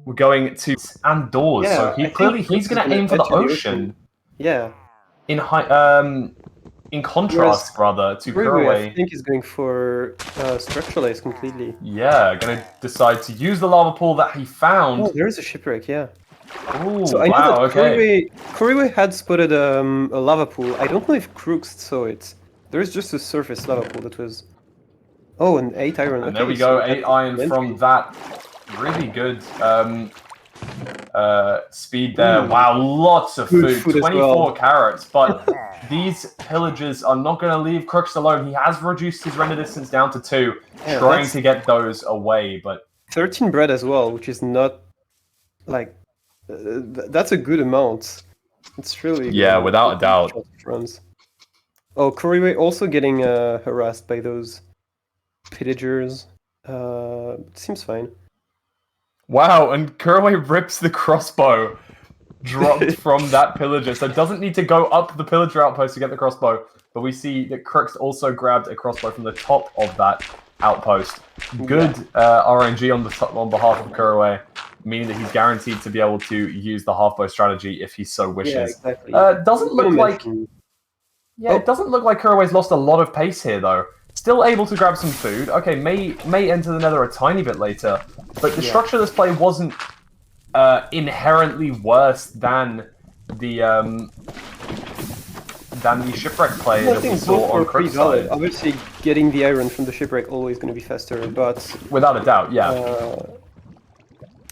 We're going to and doors, Yeah, so I think he's Crookst is going to aim for head the to ocean. Yeah. In Whereas contrast, rather, to Couriway, I Couriway. think, is going for structuralize completely. Yeah, going to decide to use the lava pool that he found. Oh, there is a shipwreck, yeah. So Oh, I know that wow, okay. Couriway had spotted a lava pool. I don't know if Crookst saw it. There is just a surface lava pool that was... Oh, an 8 iron. And there Okay, we so go, that's 8 iron from entry. that. Really good speed there. Wow, lots of Good food. food as well. 24 carrots, but these pillagers are not going to leave Crookst alone. He has reduced his render distance down to 2, Yeah, trying to get those away, but... 13 bread as well, which is not, like... that's a good amount. It's really a good Yeah, amount. without a doubt. Short runs. Oh, Couriway also getting harassed by those pillagers. Seems fine. Wow, and Couriway rips the crossbow dropped from that pillager, so doesn't need to go up the pillager outpost to get the crossbow. But we see that Crookst also grabbed a crossbow from the top of that outpost. Good RNG on behalf of Couriway, meaning that he's guaranteed to be able to use the half-bow strategy if he so wishes. Yeah, exactly. Doesn't look like... Yeah, it doesn't look like Couriway's lost a lot of pace here, though. Still able to grab some food. Okay, may enter the nether a tiny bit later, but the structure of this play wasn't inherently worse than the shipwreck play that we saw on Crookst's side. Obviously, getting the iron from the shipwreck always going to be faster, but without a doubt, yeah.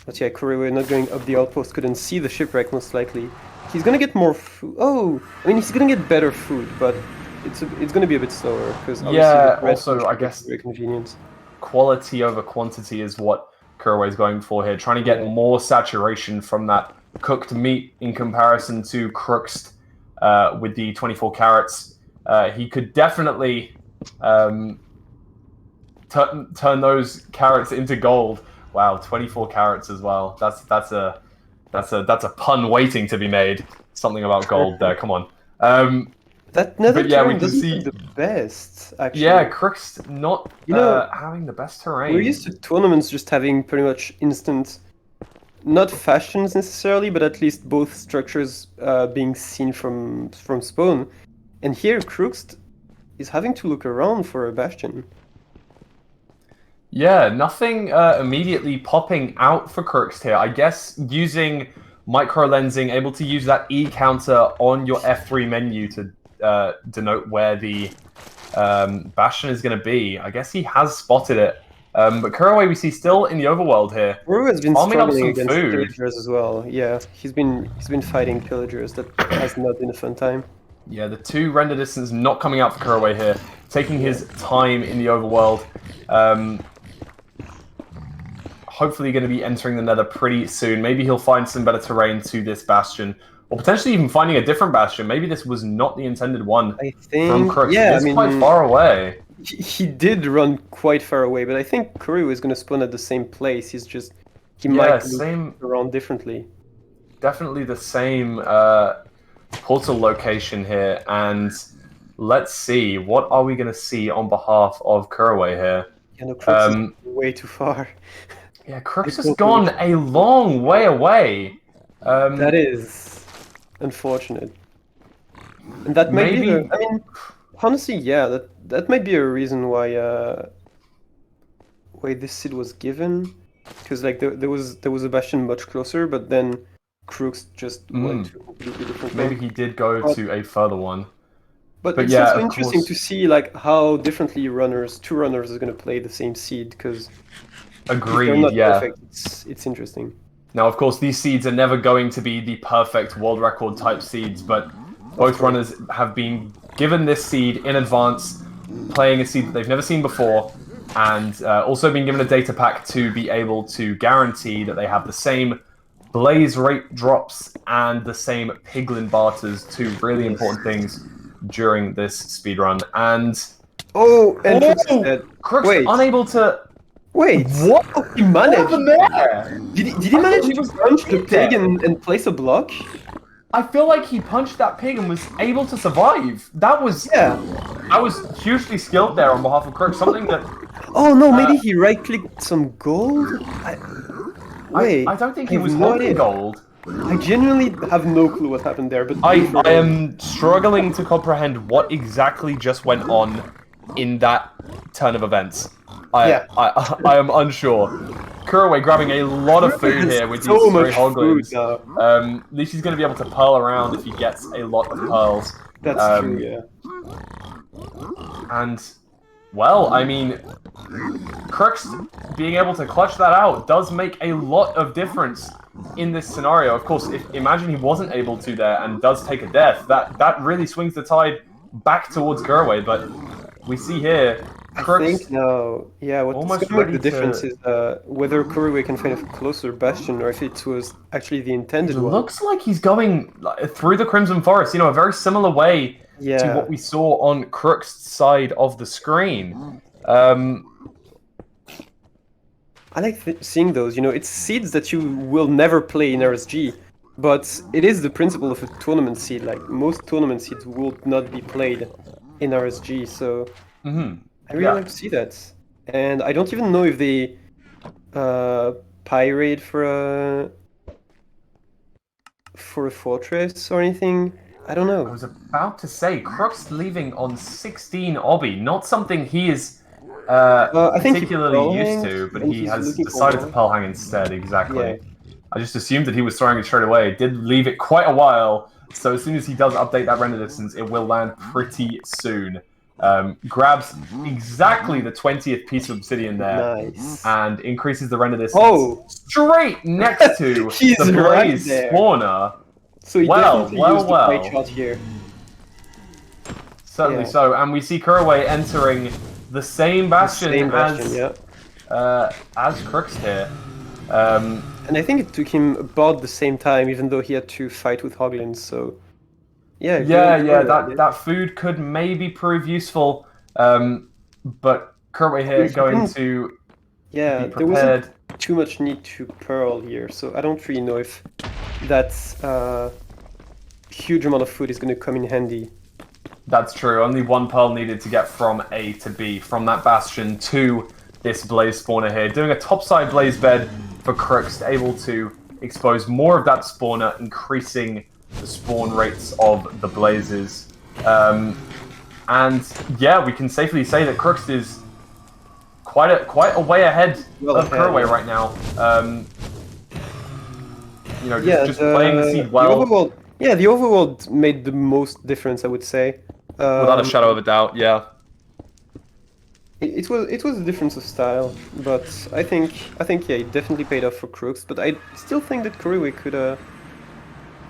But yeah, Couriway not going up the outpost couldn't see the shipwreck most likely. He's gonna get more food. Oh, I mean, he's gonna get better food, but it's gonna be a bit slower because also I guess very convenient. Quality over quantity is what Couriway's going for here, trying to get more saturation from that cooked meat in comparison to Crookst with the 24 carats. He could definitely turn those carats into gold. Wow, 24 carats as well. That's a pun waiting to be made. Something about gold there. Come on. That nether terrain we can see the best, actually. Yeah, Crookst not having the best terrain. We're used to tournaments just having pretty much instant, not fashions necessarily, but at least both structures being seen from spawn. And here, Crookst is having to look around for a bastion. Yeah, nothing immediately popping out for Crookst here. I guess using micro-lensing, able to use that E counter on your F3 menu to denote where the bastion is going to be. I guess he has spotted it. But Couriway we see still in the overworld here. Couriway has been struggling against food. pillagers as well. Yeah, he's been fighting pillagers. That has not been a fun time. Yeah, the 2 render distance not coming out for Couriway here. Taking his time in the overworld. Hopefully going to be entering the nether pretty soon. Maybe he'll find some better terrain to this bastion. Or potentially even finding a different bastion. Maybe this was not the intended one from Crookst. Yeah, it's quite far away. He did run quite far away, but I think Couriway is going to spawn at the same place. He might look around differently. Definitely the same portal location here. And let's see, what are we going to see on behalf of Couriway here? Yeah, no, Crookst is way too far. Yeah, Crookst has gone a long way away. That is unfortunate. And that may be I mean, honestly, yeah, that might be a reason why this seed was given, because like there was a bastion much closer, but then Crookst just went to a completely different Maybe he did go to a further one. But it's also interesting to see like how differently two runners are going to play the same seed, because agreed, not perfect, it's interesting. Now, of course, these seeds are never going to be the perfect world record type seeds, but both runners have been given this seed in advance, playing a seed that they've never seen before, and also been given a data pack to be able to guarantee that they have the same blaze rate drops and the same piglin barters, 2 really important things during this speedrun. And Crookst unable to... Wait, what? He managed? What there? Did he manage to punch the pig and place a block? I feel like he punched that pig and was able to survive. That was hugely skilled there on behalf of Crookst. Something that... Oh no, maybe he right-clicked some gold? Wait, I don't think he have was no holding idea. gold. I genuinely have no clue what happened there, but I am struggling to comprehend what exactly just went on in that turn of events. Yeah. I am unsure. Couriway grabbing a lot of food here with so these much 3 food hoglins. now. At least he's going to be able to pearl around if he gets a lot of pearls. That's true, yeah. And, well, I mean, Crookst being able to clutch that out does make a lot of difference in this scenario. Of course, imagine he wasn't able to there and does take a death. That really swings the tide back towards Couriway, but we see here Crookst I think now, yeah, what's almost going to make ready the difference to... is whether Couriway can find a closer bastion or if it was actually the It intended one. looks like he's going through the Crimson Forest, a very similar way to Yeah. what we saw on Crookst's side of the screen. I like seeing those, it's seeds that you will never play in RSG, but it is the principle of a tournament seed. Like, most tournament seeds would not be played in RSG, so I really like to see that. And I don't even know if they pirate for a fortress or anything. I don't know. I was about to say, Crookst leaving on 16 obby, not something he is I think he particularly used pearl to, but and he he's has looking for decided to more. pearl hang instead, exactly. Yeah. I just assumed that he was throwing it straight away. It did leave it quite a while, so as soon as he does update that render distance, it will land pretty soon. Grabs exactly the 20th piece of obsidian there, Nice. and increases the render distance Oh! straight next to He's the right Blaze there. spawner. So he definitely used the pie well. chart here. Certainly Yeah. so, and we see Couriway entering the same bastion, Yeah. as Crookst here. And I think it took him about the same time, even though he had to fight with Hoglins, so... Yeah, that food could maybe prove useful, but Couriway here going to be prepared. There wasn't too much need to pearl here, so I don't really know if that huge amount of food is going to come in handy. That's true. Only 1 pearl needed to get from A to B, from that bastion to this blaze spawner here. Doing a topside blaze bed for Crookst, able to expose more of that spawner, increasing the spawn rates of the blazes. And yeah, we can safely say that Crookst is quite a way ahead of Couriway right now. Just playing the seed well. The overworld made the most difference, I would say. Without a shadow of a doubt, yeah. It was a difference of style, but I think yeah, it definitely paid off for Crookst. But I still think that Couriway could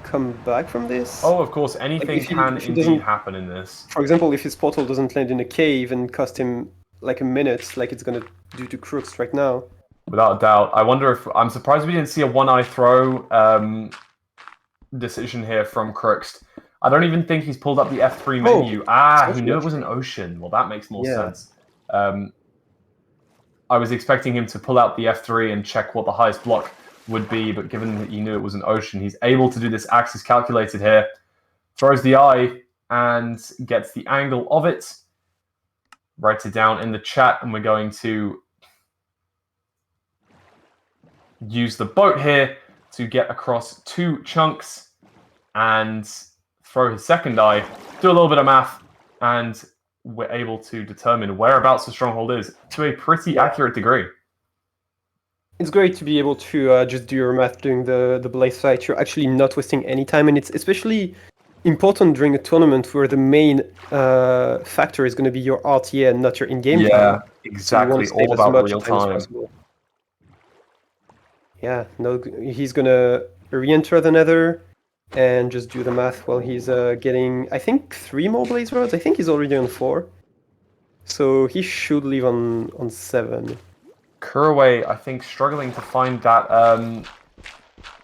come back from this. Oh, of course, anything can indeed happen in this. For example, if his portal doesn't land in a cave and cost him like a minute, like it's gonna do to Crookst right now. Without a doubt. I wonder if... I'm surprised we didn't see a one-eye throw decision here from Crookst. I don't even think he's pulled up the F3 menu. He knew it was an ocean. Well, that makes more sense. I was expecting him to pull out the F3 and check what the highest block would be, but given that he knew it was an ocean, he's able to do this axis calculated here. Throws the eye and gets the angle of it. Writes it down in the chat, and we're going to use the boat here to get across 2 chunks and throw his second eye, do a little bit of math, and we're able to determine whereabouts the stronghold is to a pretty accurate degree. It's great to be able to just do your math during the blaze fight. You're actually not wasting any time, and it's especially important during a tournament where the main factor is going to be your RTA and not your in-game time. Exactly. So all about real time. Yeah, no, he's going to re-enter the nether and just do the math while he's getting, I think, 3 more blaze rods. I think he's already on 4. So he should leave on 7. Couriway, I think, struggling to find that,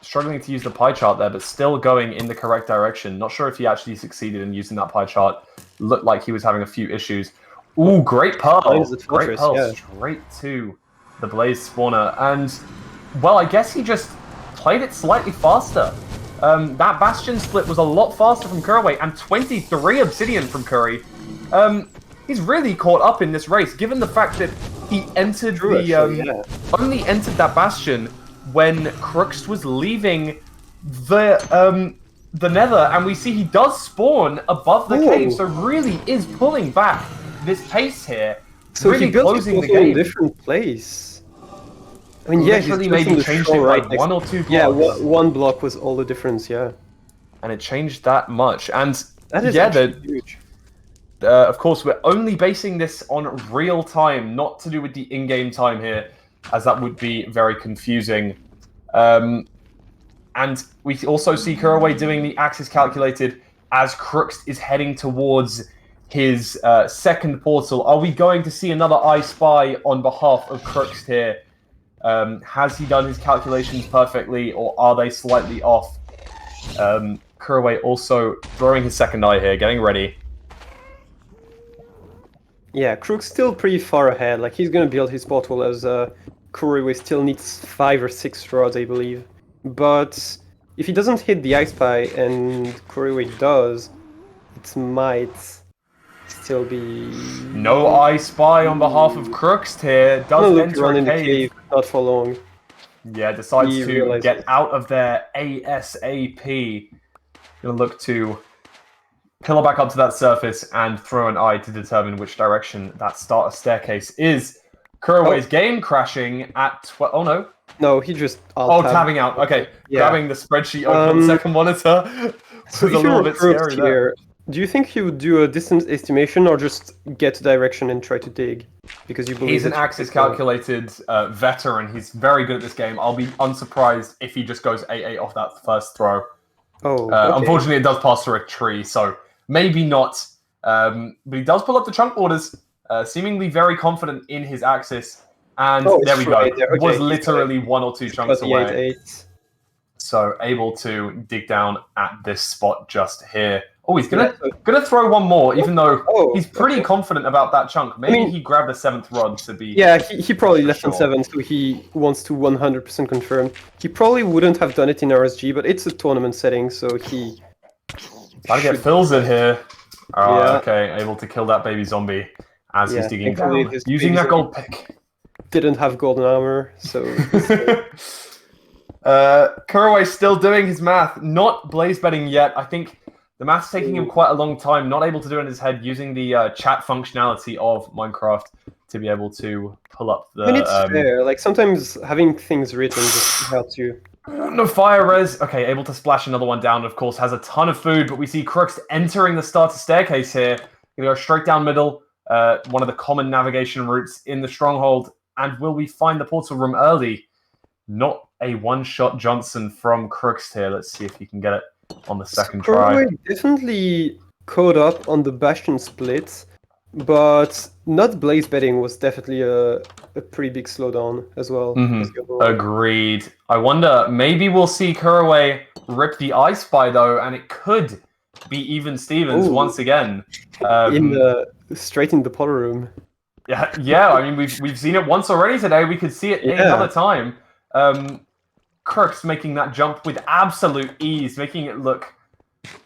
struggling to use the pie chart there, but still going in the correct direction. Not sure if he actually succeeded in using that pie chart. Looked like he was having a few issues. Ooh, great pearl. Great pearl straight to the blaze spawner. And, well, I guess he just played it slightly faster. That bastion split was a lot faster from Couriway, and 23 obsidian from Curry. He's really caught up in this race, given the fact that he entered only entered that bastion when Crookst was leaving the nether, and we see he does spawn above the cave, so really is pulling back this pace here. So really he built closing the it in a game. different place. I mean, yeah, Literally he's maybe just changed on it the by shore right one or two blocks. Yeah, one block was all the difference. Yeah, and it changed that much. And that is huge. Of course, we're only basing this on real time, not to do with the in-game time here, as that would be very confusing. And we also see Couriway doing the axis calculated as Crookst is heading towards his second portal. Are we going to see another I Spy on behalf of Crookst here? Has he done his calculations perfectly, or are they slightly off? Couriway also throwing his second eye here, getting ready. Yeah, Crook's still pretty far ahead. Like, he's gonna build his portal as Couriway still needs 5 or 6 rods, I believe. But if he doesn't hit the I Spy and Couriway does, it might still be... No I Spy on behalf of Crookst here. Does enter a cave. Not for long. Yeah, decides to get out of there ASAP. Gonna look to pillar back up to that surface and throw an eye to determine which direction that starter staircase is. Couriway's game crashing at 12. Oh no. No, he just tabbing out. Okay, grabbing the spreadsheet over on the second monitor. So if a little bit scary here, do you think he would do a distance estimation or just get a direction and try to dig? Because you believe he's an axis calculated veteran. He's very good at this game. I'll be unsurprised if he just goes 8-8 off that first throw. Oh, unfortunately, it does pass through a tree, so maybe not. But he does pull up the chunk borders, seemingly very confident in his axis. And there we go. It was literally 1 or 2 chunks away. 8-8. So able to dig down at this spot just here. Oh, he's gonna throw one more, even though he's pretty confident about that chunk. Maybe he grabbed a 7th rod to be. Yeah, he probably left on 7, so he wants to 100% confirm. He probably wouldn't have done it in RSG, but it's a tournament setting, so he. Trying to get fills in here. Okay, able to kill that baby zombie as he's digging down using that gold pick. Didn't have golden armor, so. Couriway still doing his math, not blaze betting yet. I think the math's taking him quite a long time, not able to do it in his head, using the chat functionality of Minecraft to be able to pull up the... I mean, it's fair. Like, sometimes having things written just helps you. No fire res. Okay, able to splash another one down, of course, has a ton of food, but we see Crookst entering the starter staircase here. Gonna go straight down middle, one of the common navigation routes in the stronghold. And will we find the portal room early? Not a one-shot Johnson from Crookst here. Let's see if he can get it on the second try. Definitely caught up on the Bastion split, but not blaze betting was definitely a pretty big slowdown as well. Agreed. I wonder, maybe we'll see Couriway rip the I Spy though, and it could be even Stevens once again. Straight in the potter room. Yeah. I mean, we've seen it once already today. We could see it another time. Crookst making that jump with absolute ease, making it look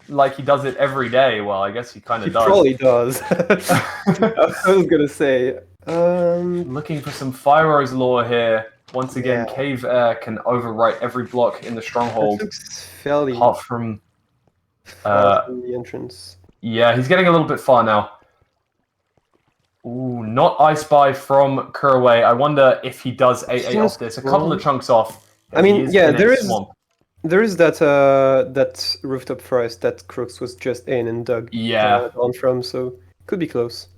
like he does it every day. Well, I guess he kind of does. He probably does. I was gonna say. Looking for some Fyro's lore here. Once again, Cave Air can overwrite every block in the stronghold. That looks fairly apart from the entrance. Yeah, he's getting a little bit far now. Ooh, not I Spy from Couriway. I wonder if he does 8-8 off this. A couple of chunks off. I mean, there is that rooftop forest that Crookst was just in and dug down from, so could be close.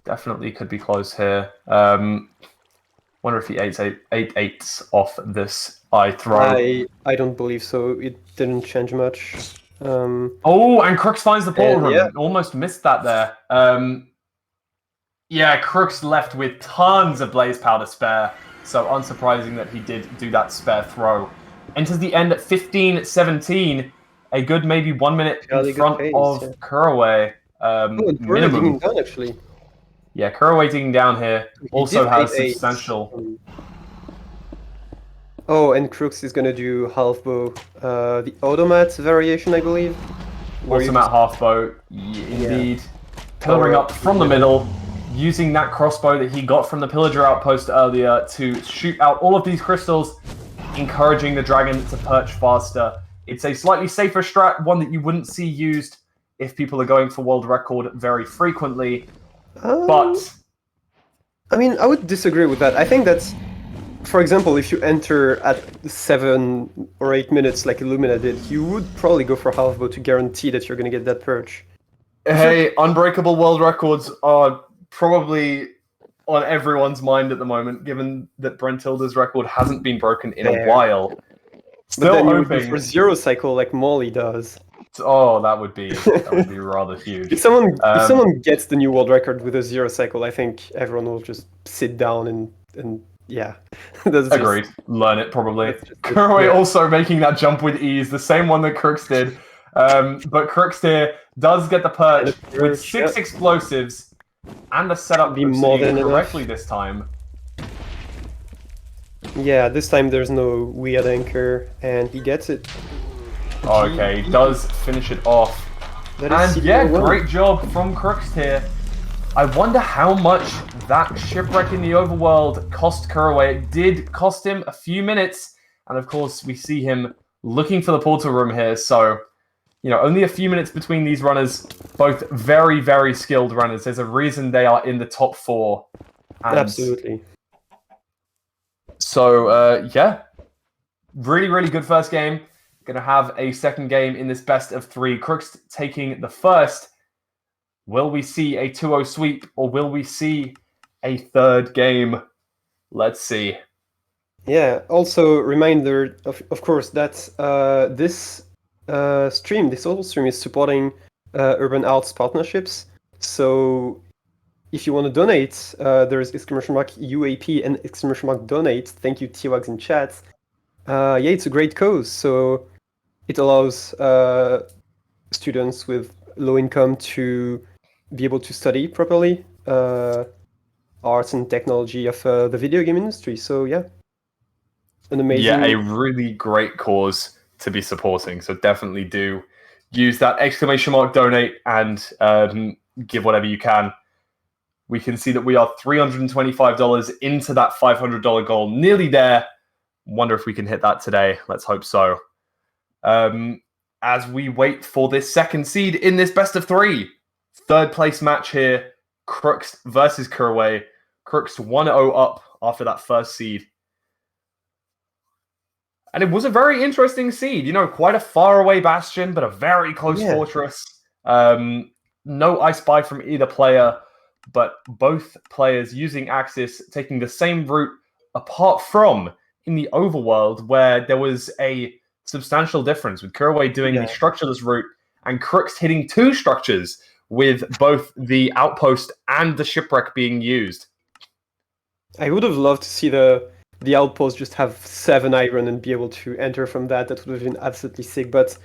Definitely could be close here. Wonder if he 8-8s off this I throw. I don't believe so. It didn't change much. And Crookst finds the portal room. Yeah. Almost missed that there. Crookst left with tons of blaze powder spare, so unsurprising that he did do that spare throw. Enters the end at 15-17, a good maybe 1 minute in front of Couriway. Minimum. Digging down, actually. Yeah, Couriway digging down here also has substantial. And Crookst is gonna do half bow, the automat variation, I believe. Automat half bow, indeed. Pillaring up from the middle. Using that crossbow that he got from the pillager outpost earlier to shoot out all of these crystals encouraging the dragon to perch faster. It's a slightly safer strat, one that you wouldn't see used if people are going for world record very frequently. But I mean, I would disagree with that. I think that's, for example, if you enter at 7 or 8 minutes like Illumina did, you would probably go for half bow to guarantee that you're going to get that perch. hey, unbreakable world records are probably on everyone's mind at the moment, given that Brentilda's record hasn't been broken in a while. Still but then you would hoping go for 0 cycle like Molly does. Oh, that would be rather huge. If someone gets the new world record with a 0 cycle, I think everyone will just sit down and yeah. Agreed. Learn it probably. Couriway also making that jump with ease, the same one that Crookst did. But Crookst here does get the perch with 6 explosives and the setup proceeding correctly this time. Yeah, this time there's no weird anchor, and he gets it. Okay, he does finish it off. And yeah, great job from Crookst here. I wonder how much that shipwreck in the overworld cost Couriway. It did cost him a few minutes, and of course we see him looking for the portal room here, so only a few minutes between these runners, both very, very skilled runners. There's a reason they are in the top 4. Absolutely. So, yeah. Really, really good first game. Going to have a second game in this best of 3. Crookst taking the first. Will we see a 2-0 sweep, or will we see a third game? Let's see. Yeah, also reminder, of course, that this this auto stream is supporting Urban Arts partnerships. So if you want to donate, there's !UAP and !donate. Thank you, T-Wags in chat. Yeah, it's a great cause. So it allows students with low income to be able to study properly arts and technology of the video game industry. So yeah, an amazing. Yeah, a really great cause to be supporting. So definitely do use that !donate and give whatever you can. We can see that we are $325 into that $500 goal, nearly there. Wonder if we can hit that today. Let's hope so. As we wait for this second seed in this best of 3. Third place match here, Crookst versus Couriway. Crookst 1-0 up after that first seed. And it was a very interesting seed. Quite a far away bastion, but a very close fortress. No I Spy from either player, but both players using Axis, taking the same route, apart from in the overworld, where there was a substantial difference, with Couriway doing the structureless route and Crookst hitting 2 structures, with both the outpost and the shipwreck being used. I would have loved to see the outpost just have 7 iron and be able to enter from that. That would have been absolutely sick, but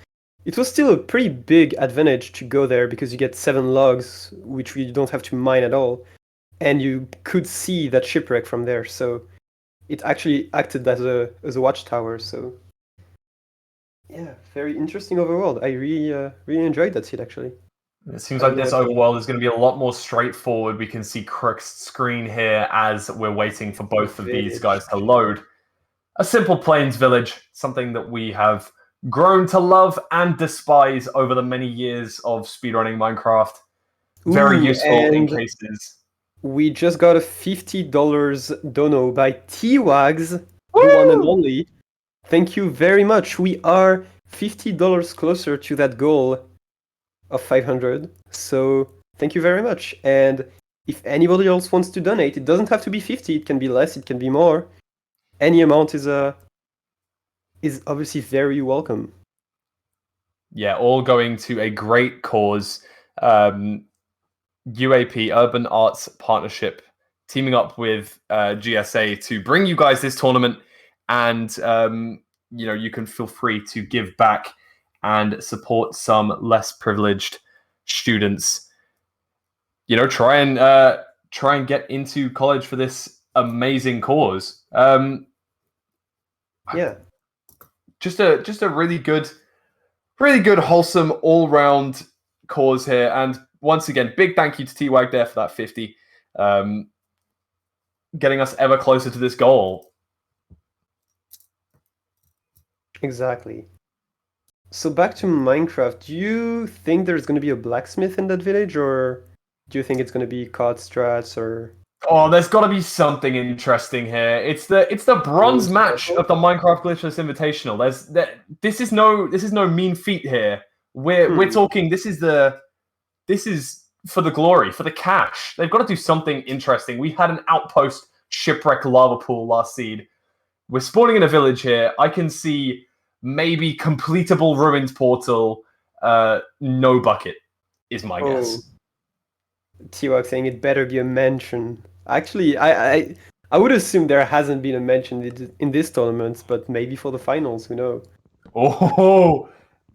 it was still a pretty big advantage to go there because you get 7 logs, which you don't have to mine at all, and you could see that shipwreck from there, so it actually acted as a watchtower. So yeah, very interesting overworld. I really enjoyed that seed, actually. It seems like this overworld is going to be a lot more straightforward. We can see Crookst's screen here as we're waiting for both of these guys to load. A simple plains village, something that we have grown to love and despise over the many years of speedrunning Minecraft. Very useful in cases. We just got a $50 dono by T-Wags, the one and only. Thank you very much. We are $50 closer to that goal of 500. So thank you very much. And if anybody else wants to donate, it doesn't have to be 50. It can be less. It can be more. Any amount is obviously very welcome. Yeah, all going to a great cause. UAP, Urban Arts Partnership, teaming up with GSA to bring you guys this tournament. And, you can feel free to give back and support some less privileged students. Try and get into college for this amazing cause. Yeah, just a really good, wholesome, all-round cause here. And once again, big thank you to T-Wag there for that 50, getting us ever closer to this goal. Exactly. So back to Minecraft, do you think there's going to be a blacksmith in that village, or do you think it's going to be card strats or Oh, there's got to be something interesting here. It's the bronze match of the Minecraft Glitchless Invitational. This is no mean feat here. We're talking. This is for the glory, for the cash. They've got to do something interesting. We had an outpost shipwreck lava pool last seed. We're spawning in a village here. I can see maybe completable ruined portal. No bucket is my guess. T-Wag saying it better be a mansion. Actually, I would assume there hasn't been a mention in this tournament, but maybe for the finals, who knows? Oh,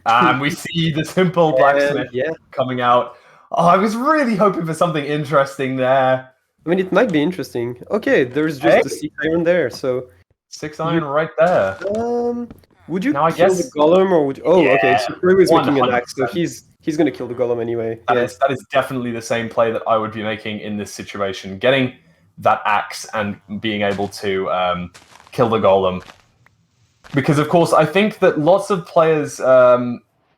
and we see the simple blacksmith coming out. Oh, I was really hoping for something interesting there. I mean, it might be interesting. Okay, there's just the 6 iron there, so 6 iron right there. Would you kill the golem, or would you... Oh, okay, so Couriway's making an axe, so he's gonna kill the golem anyway. That is definitely the same play that I would be making in this situation. Getting that axe and being able to kill the golem. Because, of course, I think that lots of players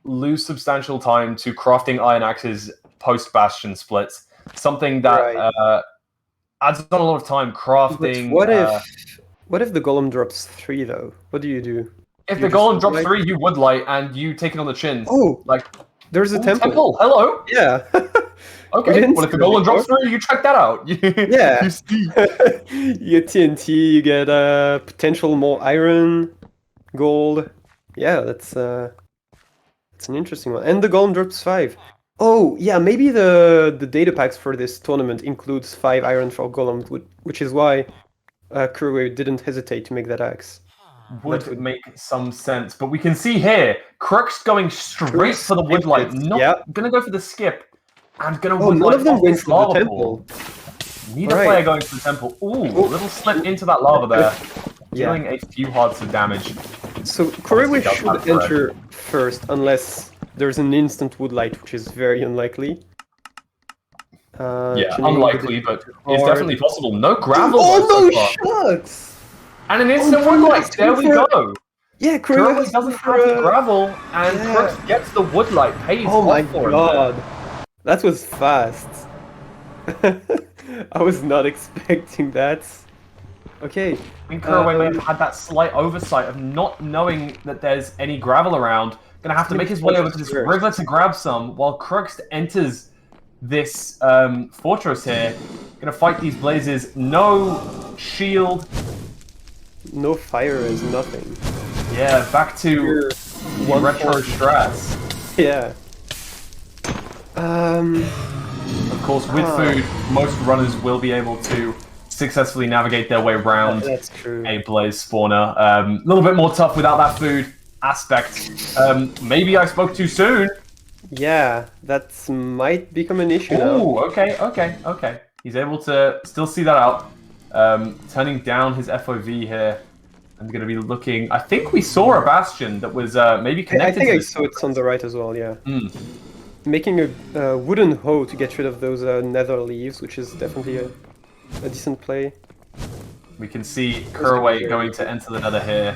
lose substantial time to crafting iron axes post-bastion splits. Something that adds on a lot of time crafting... But what if the golem drops 3, though? What do you do? If the golem drops 3, you would light, and you take it on the chin. Oh! Like, there's a temple. Hello! Yeah. Okay, well, if the golem drops 3, you check that out. Yeah. You get TNT, you get potential more iron, gold. Yeah, that's an interesting one. And the golem drops 5. Oh, yeah, maybe the data packs for this tournament includes 5 iron for golem, which is why Couriway didn't hesitate to make that axe. Would make some sense, but we can see here, Crookst going straight for the woodlight, not gonna go for the skip, and gonna woodlight. None of them went for the temple. Neither player going for the temple. Ooh, a little slip into that lava there, dealing a few hearts of damage. So Couriway should enter first, unless there's an instant woodlight, which is very unlikely. Unlikely, but it's definitely possible. No gravel. Oh no, shucks! And an instant woodlight. There we go. Yeah, Couriway doesn't have the gravel, and Crookst gets the woodlight. Pays oh my for god, that was fast. I was not expecting that. Okay. I think Couriway may have had that slight oversight of not knowing that there's any gravel around. Gonna have to make his way over to this river to grab some, while Crookst enters this fortress here. Gonna fight these blazes. No shield. No fire is nothing. Yeah, back to retro strats. Yeah. Of course, with food, most runners will be able to successfully navigate their way around a blaze spawner. A little bit more tough without that food aspect. Maybe I spoke too soon. Yeah, that might become an issue now. Oh, okay. He's able to still see that out. Turning down his FOV here. I'm going to be looking... I think we saw a bastion that was maybe connected I think I saw it on the right as well, yeah. Making a wooden hoe to get rid of those nether leaves, which is definitely a decent play. We can see Couriway going to enter the nether here.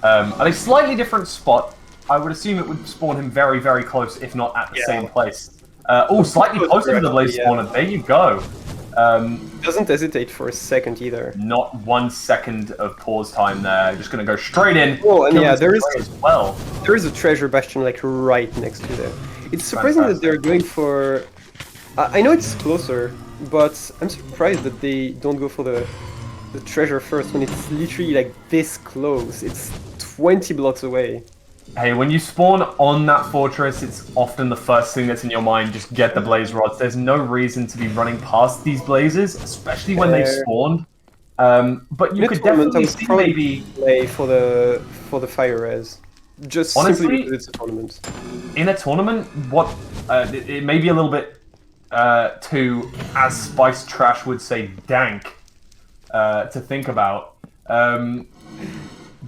At a slightly different spot. I would assume it would spawn him very, very close, if not at the same place. Slightly closer to the blaze spawner. There you go. Doesn't hesitate for a second either. Not 1 second of pause time there. Just gonna go straight in. Oh, and yeah, there is a treasure bastion like right next to there. It's surprising that they're going for. I know it's closer, but I'm surprised that they don't go for the treasure first when it's literally like this close. It's 20 blocks away. Hey, when you spawn on that fortress, it's often the first thing that's in your mind. Just get the blaze rods. There's no reason to be running past these blazes, especially when they've spawned. But you could definitely see maybe play for the fire res. Just honestly, simply because it's a tournament. In a tournament, it may be a little bit too, as Spice Trash would say, dank to think about.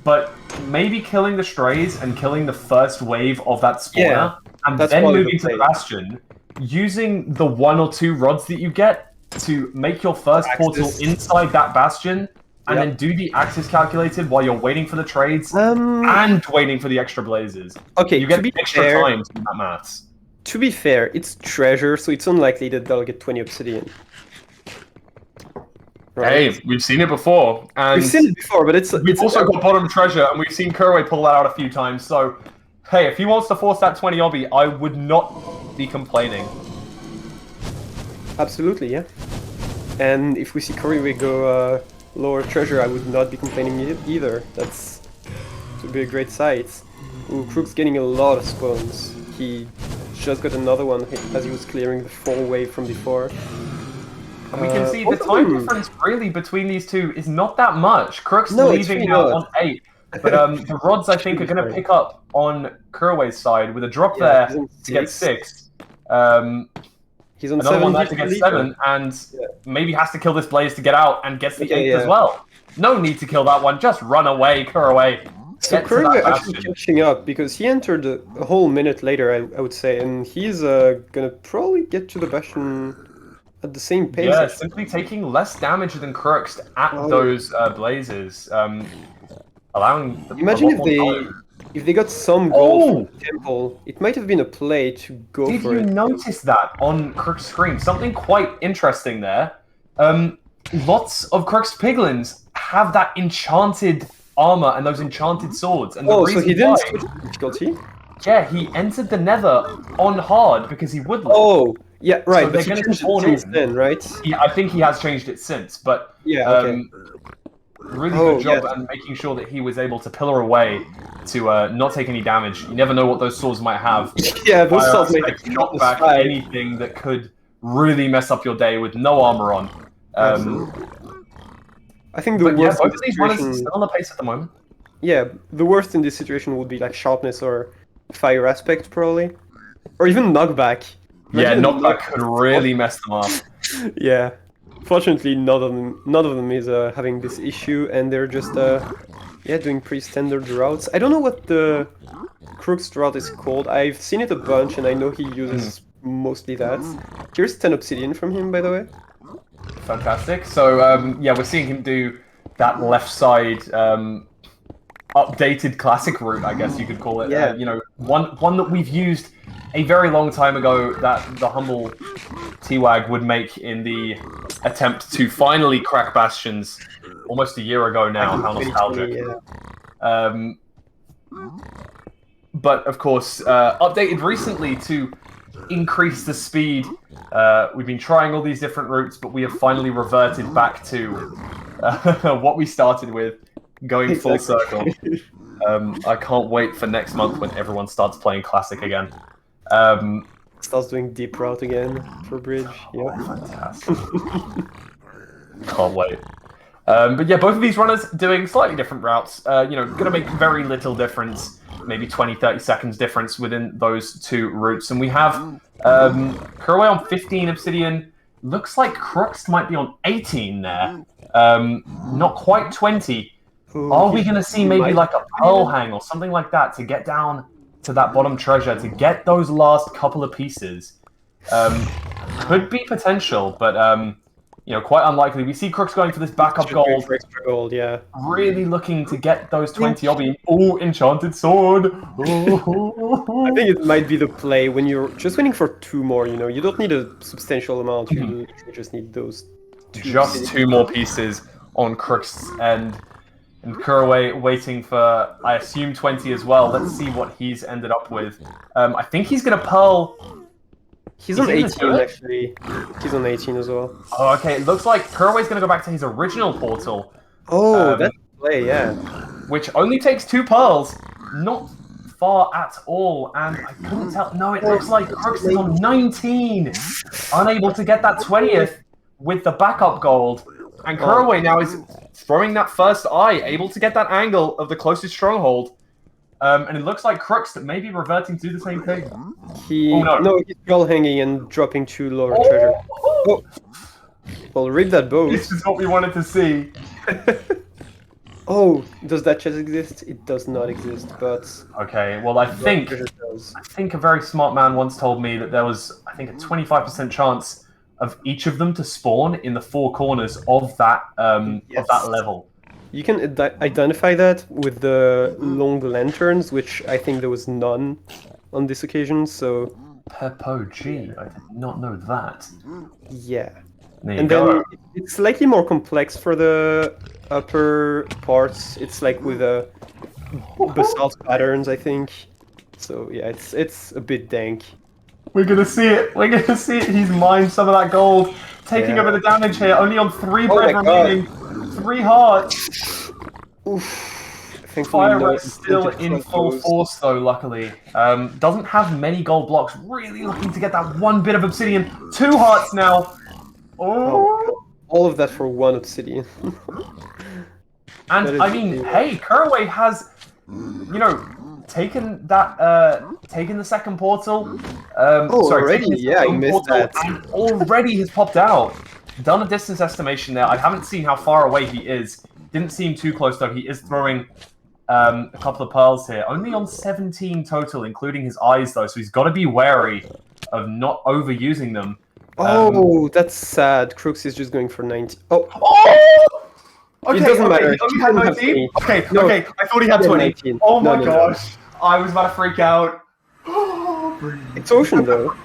But maybe killing the strays and killing the first wave of that spawner, and then moving to the bastion, using the 1 or 2 rods that you get to make your first portal inside that bastion, and then do the axis calculated while you're waiting for the trades and waiting for the extra blazes. Okay, you get extra time to do that maths. To be fair, it's treasure, so it's unlikely that they'll get 20 obsidian. Right? Hey, we've seen it before. And we've seen it before, but we've also got bottom treasure, and we've seen Couriway pull that out a few times. So, hey, if he wants to force that 20 obby, I would not be complaining. Absolutely, yeah. And if we see Couriway go lower treasure, I would not be complaining either. That's would be a great sight. Ooh, Crook's getting a lot of spawns. He just got another one as he was clearing the 4-way from before. And we can see the time difference really between these two is not that much. Crook's leaving now on 8. But the rods, I think, are going to pick up on Couriway's side with a drop there to get 6. He's on another 7 one there to get 7, and maybe has to kill this blaze to get out and gets the 8th as well. No need to kill that one, just run away, Couriway. So Couriway actually catching up because he entered a whole minute later, I would say, and he's gonna probably get to the Bastion at the same pace. Yeah, simply taking less damage than Crookst at those blazes, allowing. Imagine if they got some gold from the temple, it might have been a play to go for it. Did you notice that on Crook's screen? Something quite interesting there. Lots of Crook's piglins have that enchanted armor and those enchanted swords. And the reason so he didn't switch difficulty? Yeah, he entered the Nether on hard because he would. Oh, yeah, right. So but they're going to spawn in then, right? Yeah, I think he has changed it since, but really good job and making sure that he was able to pillar away to not take any damage. You never know what those swords might have. Yeah, those swords may knock back anything that could really mess up your day with no armor on. I think the worst. Both of these runners are still on the pace at the moment. Yeah, the worst in this situation would be like sharpness or fire aspect, probably, or even knockback. Yeah, knockback could really mess them up. Yeah, fortunately, none of them is having this issue, and they're just doing pretty standard routes. I don't know what the Crookst route is called. I've seen it a bunch, and I know he uses mostly that. Here's 10 obsidian from him, by the way. Fantastic. So, we're seeing him do that left side updated classic route, I guess you could call it. Yeah. One that we've used a very long time ago that the humble T-Wag would make in the attempt to finally crack Bastions almost a year ago now. How nostalgic. Yeah. But, of course, updated recently to increase the speed. We've been trying all these different routes, but we have finally reverted back to what we started with, going full circle. I can't wait for next month when everyone starts playing Classic again. Starts doing deep route again for bridge. Yeah, fantastic. Can't wait. But yeah, both of these runners doing slightly different routes. Gonna make very little difference. Maybe 20-30 seconds difference within those two routes. And we have Couriway on 15 obsidian. Looks like Crookst might be on 18 there. Not quite 20. Are we going to see maybe like a pearl hang or something like that to get down to that bottom treasure, to get those last couple of pieces? Could be potential, but quite unlikely. We see Crookst going for this backup gold. For extra gold, yeah. Really looking to get those 20 obby. Oh, enchanted sword! I think it might be the play when you're just waiting for 2 more, You don't need a substantial amount. You literally just need those 2. Just 2 more pieces on Crookst's end. And Couriway waiting for, I assume, 20 as well. Let's see what he's ended up with. I think he's going to pearl... He's on 18, actually. He's on 18 as well. Oh, okay. It looks like Couriway's going to go back to his original portal. Oh, that's the play, yeah. Which only takes 2 pearls. Not far at all. And I couldn't tell... No, it looks like Crookst is on 19. Unable to get that 20th with the backup gold. And Couriway now is throwing that first eye, able to get that angle of the closest stronghold. And it looks like Crookst may be reverting to do the same thing. No, he's all hanging and dropping 2 lower treasure. Oh. Well, read that bow. This is what we wanted to see. Oh, does that chest exist? It does not exist, but... Okay, well, I think a very smart man once told me that there was, I think, a 25% chance of each of them to spawn in the 4 corners of that of that level. You can identify that with the long lanterns, which I think there was none on this occasion. So Peppo G. I did not know that. yeah. There you And go. then it's slightly more complex for the upper parts. It's like with basalt patterns, I think. So yeah, it's a bit dank. We're gonna see it. We're gonna see it. He's mined some of that gold, taking a bit of damage here. Only on 3 bread my God. remaining. 3 hearts. Oof. Thankfully, Fire no Red still incentive in from full those. force though, luckily. Doesn't have many gold blocks. Really looking to get that one bit of obsidian. 2 hearts now. Oh. All of that for one obsidian. And I mean, hey, Couriway has, you know, taken that, taken the second portal. Already? Yeah, I own missed that. And already has popped out. Done a distance estimation there. I haven't seen how far away he is. Didn't seem too close though. He is throwing a couple of pearls here. Only on 17 total, including his eyes though. So he's got to be wary of not overusing them. Oh, that's sad. Crookst is just going for 90. Oh! Okay, it doesn't matter. He only had 19? Okay, No, okay. I thought he had 20. 19. Oh my No. gosh. I was about to freak out. It's Ocean, though.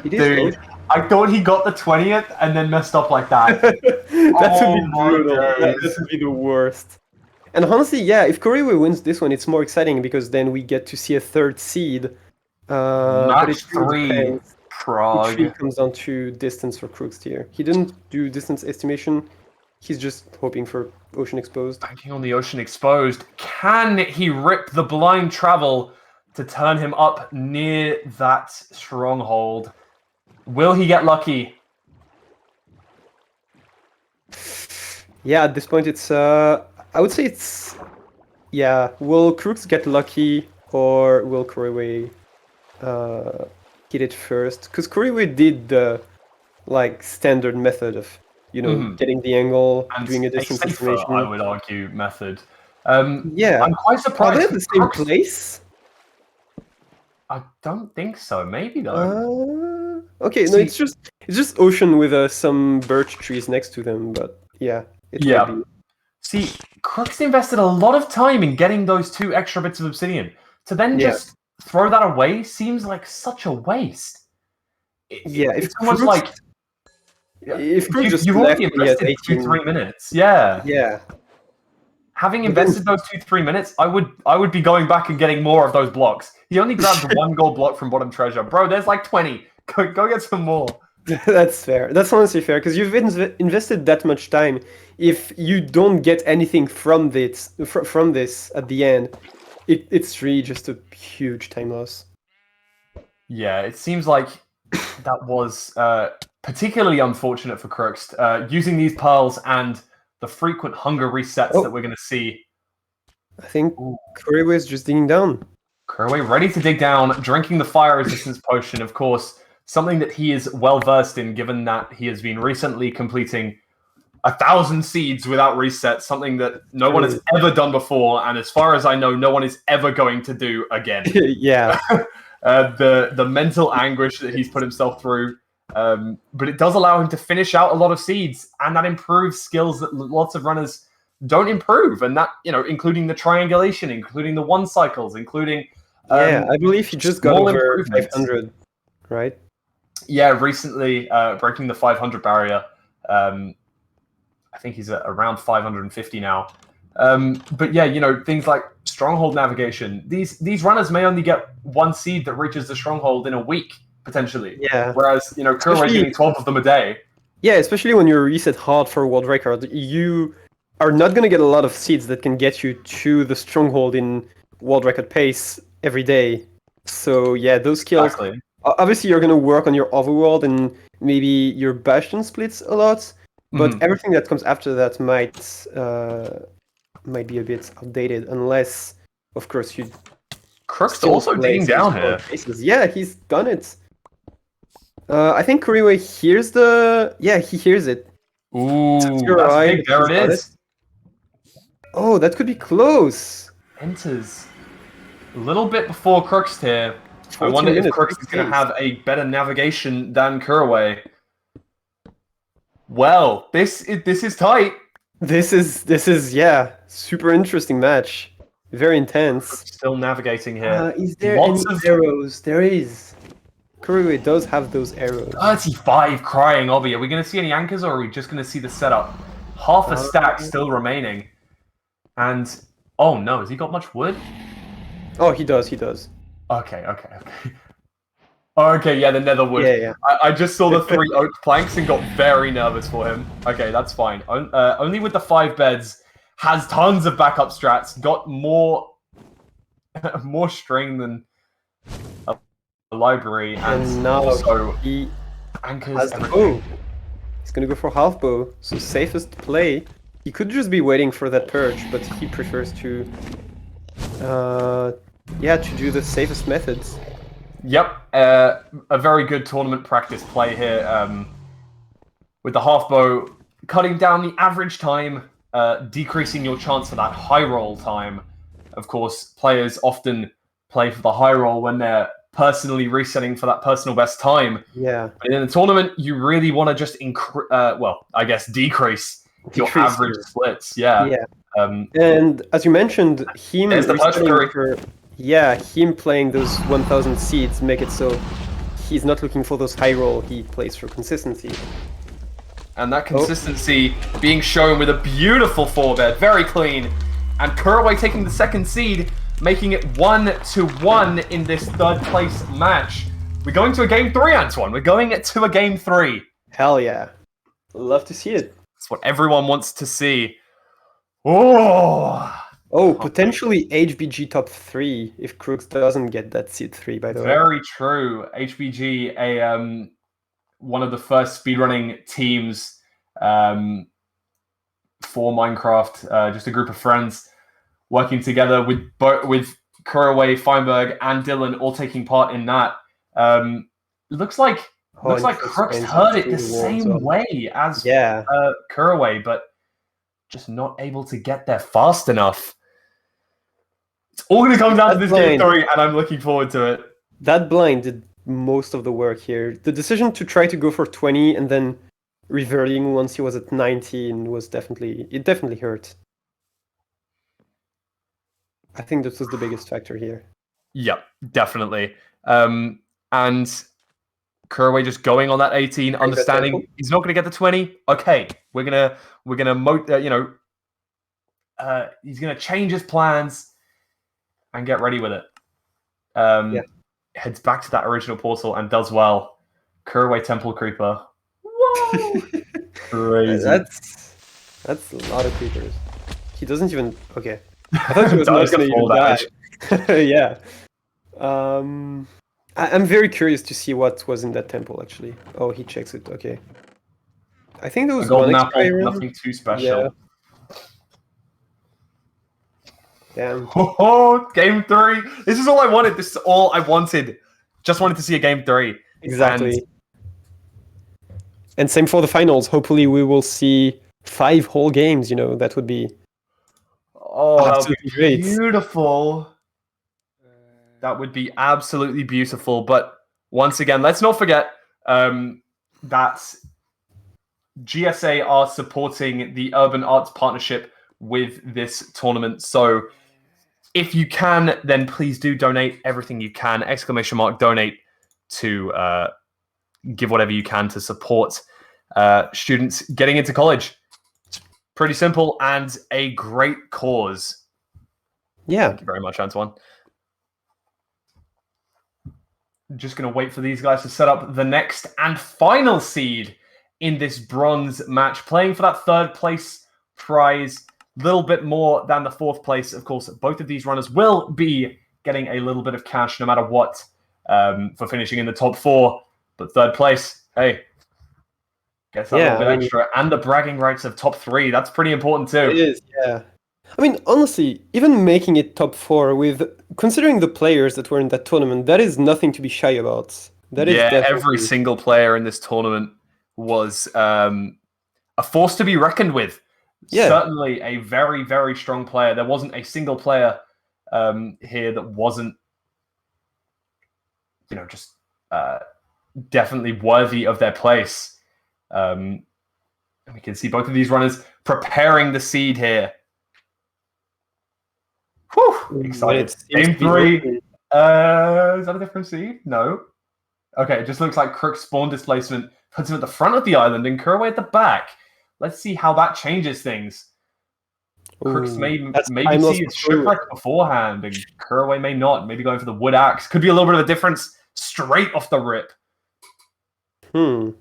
It is Dude, Ocean. I thought he got the 20th and then messed up like that. That would be my brutal. That days. would be the worst. And honestly, yeah, if Couriway wins this one, it's more exciting because then we get to see a third seed. But Match it really 3, depends. It Prague. really comes down to distance for Crookst here. He didn't do distance estimation. He's just hoping for Ocean Exposed. Banking on the Ocean Exposed. Can he rip the blind travel to turn him up near that stronghold? Will he get lucky? Yeah, at this point, it's I would say it's yeah. Will Crookst get lucky, or will Couriway hit it first? Because Couriway did the like standard method of getting the angle, And doing a distance safer, estimation. I would argue, method. Yeah, I'm quite are surprised. they at the same place? I don't think so. Maybe though. Okay, no, it's just Ocean with some birch trees next to them, but yeah, it might be. See, Crookst invested a lot of time in getting those 2 extra bits of obsidian. To then just throw that away seems like such a waste. It's almost like if Crookst just you've left already when he has invested 18 2-3 minutes. Yeah. Yeah. Having invested those 2-3 minutes, I would be going back and getting more of those blocks. He only grabbed 1 gold block from bottom treasure. Bro, there's like 20. Go get some more. That's fair. That's honestly fair, because you've invested that much time. If you don't get anything from this at the end, it's really just a huge time loss. Yeah, it seems like that was particularly unfortunate for Crookst. Using these pearls and the frequent hunger resets that we're going to see. I think Couriway is just digging down. Couriway ready to dig down, drinking the fire resistance potion, of course, something that he is well versed in, given that he has been recently completing 1,000 seeds without reset, something that no one has ever done before, and as far as I know, no one is ever going to do again. Yeah. The mental anguish that he's put himself through. But it does allow him to finish out a lot of seeds, and that improves skills that lots of runners don't improve, and that, including the triangulation, including the 1 cycles, including I believe he just got over 500, right? Yeah, recently breaking the 500 barrier. I think he's at around 550 now. But yeah, things like stronghold navigation. These runners may only get 1 seed that reaches the stronghold in a week, potentially. Yeah. Whereas, Couriway getting 12 of them a day. Yeah, especially when you're reset hard for a world record, you are not going to get a lot of seeds that can get you to the stronghold in world record pace every day. So yeah, those skills. Exactly. Obviously, you're going to work on your overworld and maybe your bastion splits a lot, but everything that comes after that might be a bit outdated, unless, of course, you. Crookst also digging down here. Yeah, he's done it. I think Couriway hears he hears it. Ooh, that's big. There it is. Oh, that could be close. Enters a little bit before Crookst here. I wonder if Crookst is going to have a better navigation than Couriway. Well, this is tight. This is yeah, super interesting match. Very intense. Still navigating here. Is there Lots any of arrows? There is. Couriway does have those arrows. 35 crying obby. Are we going to see any anchors or are we just going to see the setup? Half a stack still remaining. And, oh no, has he got much wood? Oh, he does, he does. Okay. Okay, yeah, the nether wood. Yeah. I just saw the 3 oak planks and got very nervous for him. Okay, that's fine. Only with the 5 beds, has tons of backup strats, got more more string than a library, And now also he anchors has the everything. bow. He's gonna go for half bow, so safest play. He could just be waiting for that purge, but he prefers to, yeah, to do the safest methods. Yep, a very good tournament practice play here. With the half bow, cutting down the average time, decreasing your chance for that high roll time. Of course, players often play for the high roll when they're personally resetting for that personal best time. Yeah. But in the tournament, you really want to just decrease your average splits. Yeah. Yeah. And as you mentioned, him There's the resetting for, yeah, him playing those 1000 seeds make it so he's not looking for those high roll, he plays for consistency. And that consistency being shown with a beautiful 4-bet, very clean. And Couriway taking the second seed, making it 1-1 in this third place match. We're going to a game 3, Antoine. We're going to a game 3. Hell yeah. Love to see it. That's what everyone wants to see. Oh, potentially HBG top 3 if Crookst doesn't get that seed 3, by the way. Very true. HBG, one of the first speedrunning teams for Minecraft, just a group of friends working together with Couriway, Feinberg, and Dylan all taking part in that. Looks like Crookst heard it the same way as Couriway, but just not able to get there fast enough. It's all going to come down to this game 3, and I'm looking forward to it. That blind did most of the work here. The decision to try to go for 20 and then reverting once he was at 19 was definitely hurt. I think this was the biggest factor here. Yep, definitely. And Couriway just going on that 18, understanding he's not going to get the 20. Okay, we're gonna he's gonna change his plans and get ready with it. Heads back to that original portal and does well. Couriway Temple Creeper. Whoa! Crazy. That's a lot of creepers. He doesn't even. Okay. I thought he was not going to even die. Yeah. I'm very curious to see what was in that temple, actually. Oh, he checks it. Okay. I think there was golden apple, nothing too special. Yeah. Damn. Oh, game 3. This is all I wanted. This is all I wanted. Just wanted to see a game 3. Exactly. And same for the finals. Hopefully we will see 5 whole games, that would be... Oh, that would be great. Beautiful. That would be absolutely beautiful. But once again, let's not forget that GSA are supporting the Urban Arts Partnership with this tournament. So if you can, then please do donate everything you can. ! Donate to give whatever you can to support students getting into college. It's pretty simple and a great cause. Yeah. Thank you very much, Antoine. Just going to wait for these guys to set up the next and final seed in this bronze match, playing for that third place prize. A little bit more than the fourth place. Of course, both of these runners will be getting a little bit of cash no matter what for finishing in the top 4. But third place, hey, gets a little bit extra. And the bragging rights of top 3. That's pretty important too. It is, yeah. I mean, honestly, even making it top 4 with considering the players that were in that tournament, that is nothing to be shy about. That is every single player in this tournament was a force to be reckoned with. Yeah. Certainly a very, very strong player. There wasn't a single player here that wasn't, just definitely worthy of their place. And we can see both of these runners preparing the seed here. Whew, excited. Game 3. Is that a different seed? No. Okay, it just looks like Crook's spawn displacement puts him at the front of the island and Couriway at the back. Let's see how that changes things. Crookst may maybe see his shipwreck beforehand, and Couriway may not. Maybe going for the wood axe. Could be a little bit of a difference straight off the rip. All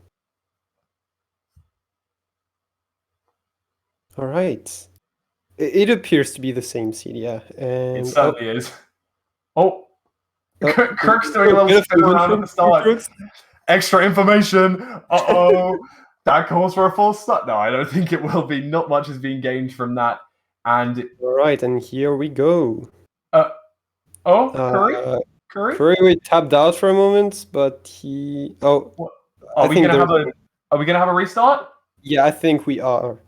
right. It appears to be the same seed, yeah. And it certainly is. Oh, Crook's doing a little spin around at the start. Extra information. Uh-oh. That calls for a false start. No, I don't think it will be. Not much is being gained from that. And all right, and here we go. Couriway tapped out for a moment, but he. Oh, are we gonna have a restart? Yeah, I think we are.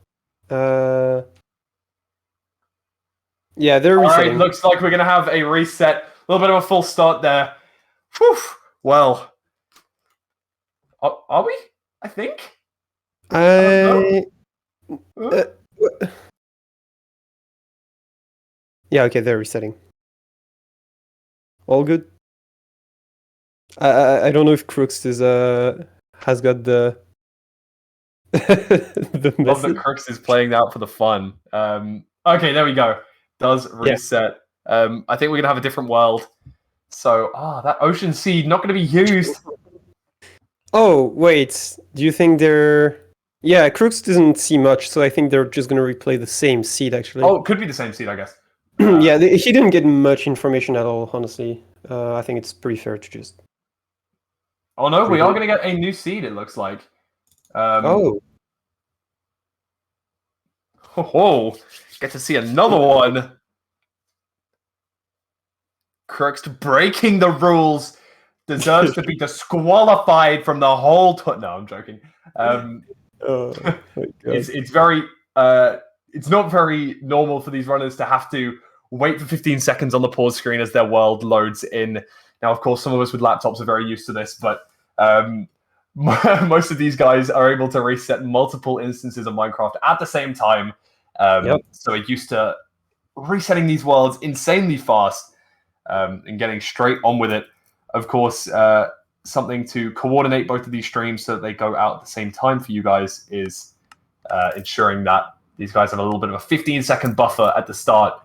Yeah, they're resetting. Alright, looks like we're going to have a reset. A little bit of a full start there. Whew. Well. Are we? I think? Yeah, okay, they're resetting. All good. I don't know if Crookst has got the the message. Love that Crookst is playing out for the fun. Okay, there we go. Does reset. Yeah. I think we're gonna have a different world. So, that ocean seed not gonna be used. Oh wait, do you think they're? Yeah, Crookst doesn't see much, so I think they're just gonna replay the same seed actually. Oh, it could be the same seed, I guess. Yeah, he didn't get much information at all, honestly. I think it's pretty fair to just. Oh no, we are gonna get a new seed. It looks like. Oh, get to see another one. Crookst breaking the rules deserves to be disqualified from the whole. No, I'm joking. It's very. It's not very normal for these runners to have to wait for 15 seconds on the pause screen as their world loads in. Now, of course, some of us with laptops are very used to this, but most of these guys are able to reset multiple instances of Minecraft at the same time. So we're used to resetting these worlds insanely fast and getting straight on with it. Of course, something to coordinate both of these streams so that they go out at the same time for you guys is ensuring that these guys have a little bit of a 15-second buffer at the start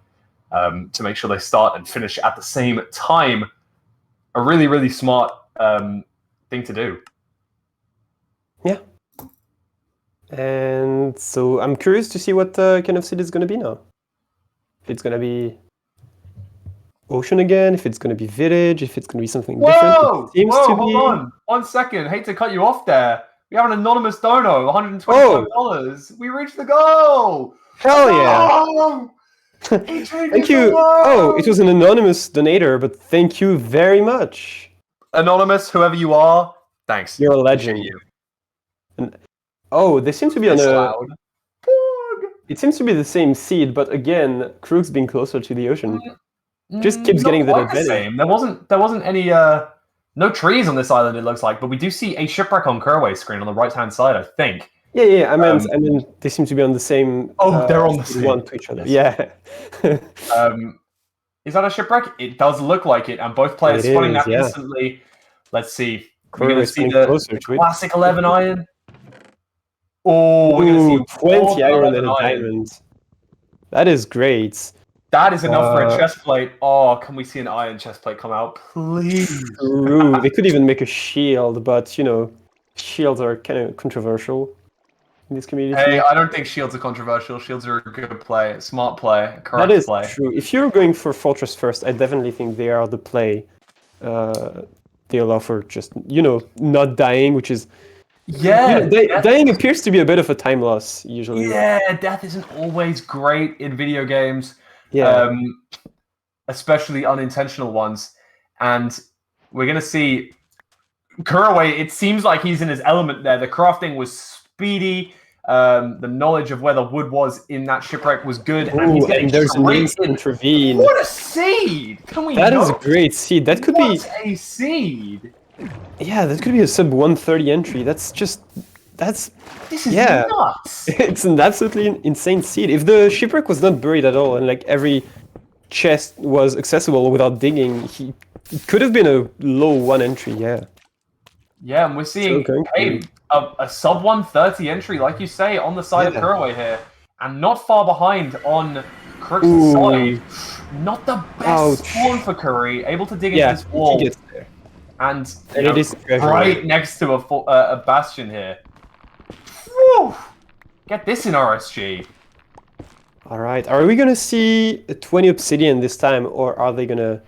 to make sure they start and finish at the same time. A really, really smart thing to do. Yeah. And so I'm curious to see what kind of city it's going to be now. If it's going to be ocean again, if it's going to be village, if it's going to be something different. Hold on. 1 second. Hate to cut you off there. We have an anonymous dono, $125. We reached the goal. Hell yeah. Thank you. Oh, it was an anonymous donator, but thank you very much. Anonymous, whoever you are, thanks. You're a legend. And, they seem to be on a... It seems to be the same seed, but again, Crookst being closer to the ocean just keeps getting that advantage. Same. There wasn't any no trees on this island, it looks like, but we do see a shipwreck on Couriway's screen on the right-hand side, I think. Yeah. I mean, they seem to be on the same. They're on the same one to each other. Yeah. Is that a shipwreck? It does look like it, and both players spotting that instantly. Let's see. We're going to see the classic 11 iron. Oh, we're going to see 20 iron and a diamond. That is great. That is enough for a chest plate. Oh, can we see an iron chest plate come out, please? True. They could even make a shield, but shields are kind of controversial in this community. Hey, I don't think shields are controversial. Shields are a good play, smart play, correct play. That is true. If you're going for Fortress first, I definitely think they are the play. They allow for just, not dying, which is... dying appears to be a bit of a time loss, usually. Yeah, death isn't always great in video games. Yeah. Especially unintentional ones. And we're going to see... Couriway, it seems like he's in his element there. The crafting was speedy. The knowledge of where the wood was in that shipwreck was good. And there's an instant ravine. What a seed! That is a great seed. That could be a seed. Yeah, that could be a sub 130 entry. That's just That's This is yeah. nuts. It's an absolutely insane seed. If the shipwreck was not buried at all and like every chest was accessible without digging, it could have been a low 1 entry, yeah. Yeah, and we're seeing a sub 130 entry, like you say, on the side of Couriway here, and not far behind on Crookst's side. Not the best spawn for Curry, able to dig into this wall, he gets there. and it is right next to a bastion here. Whew. Get this in RSG. All right, are we gonna see a 20 obsidian this time, or are they gonna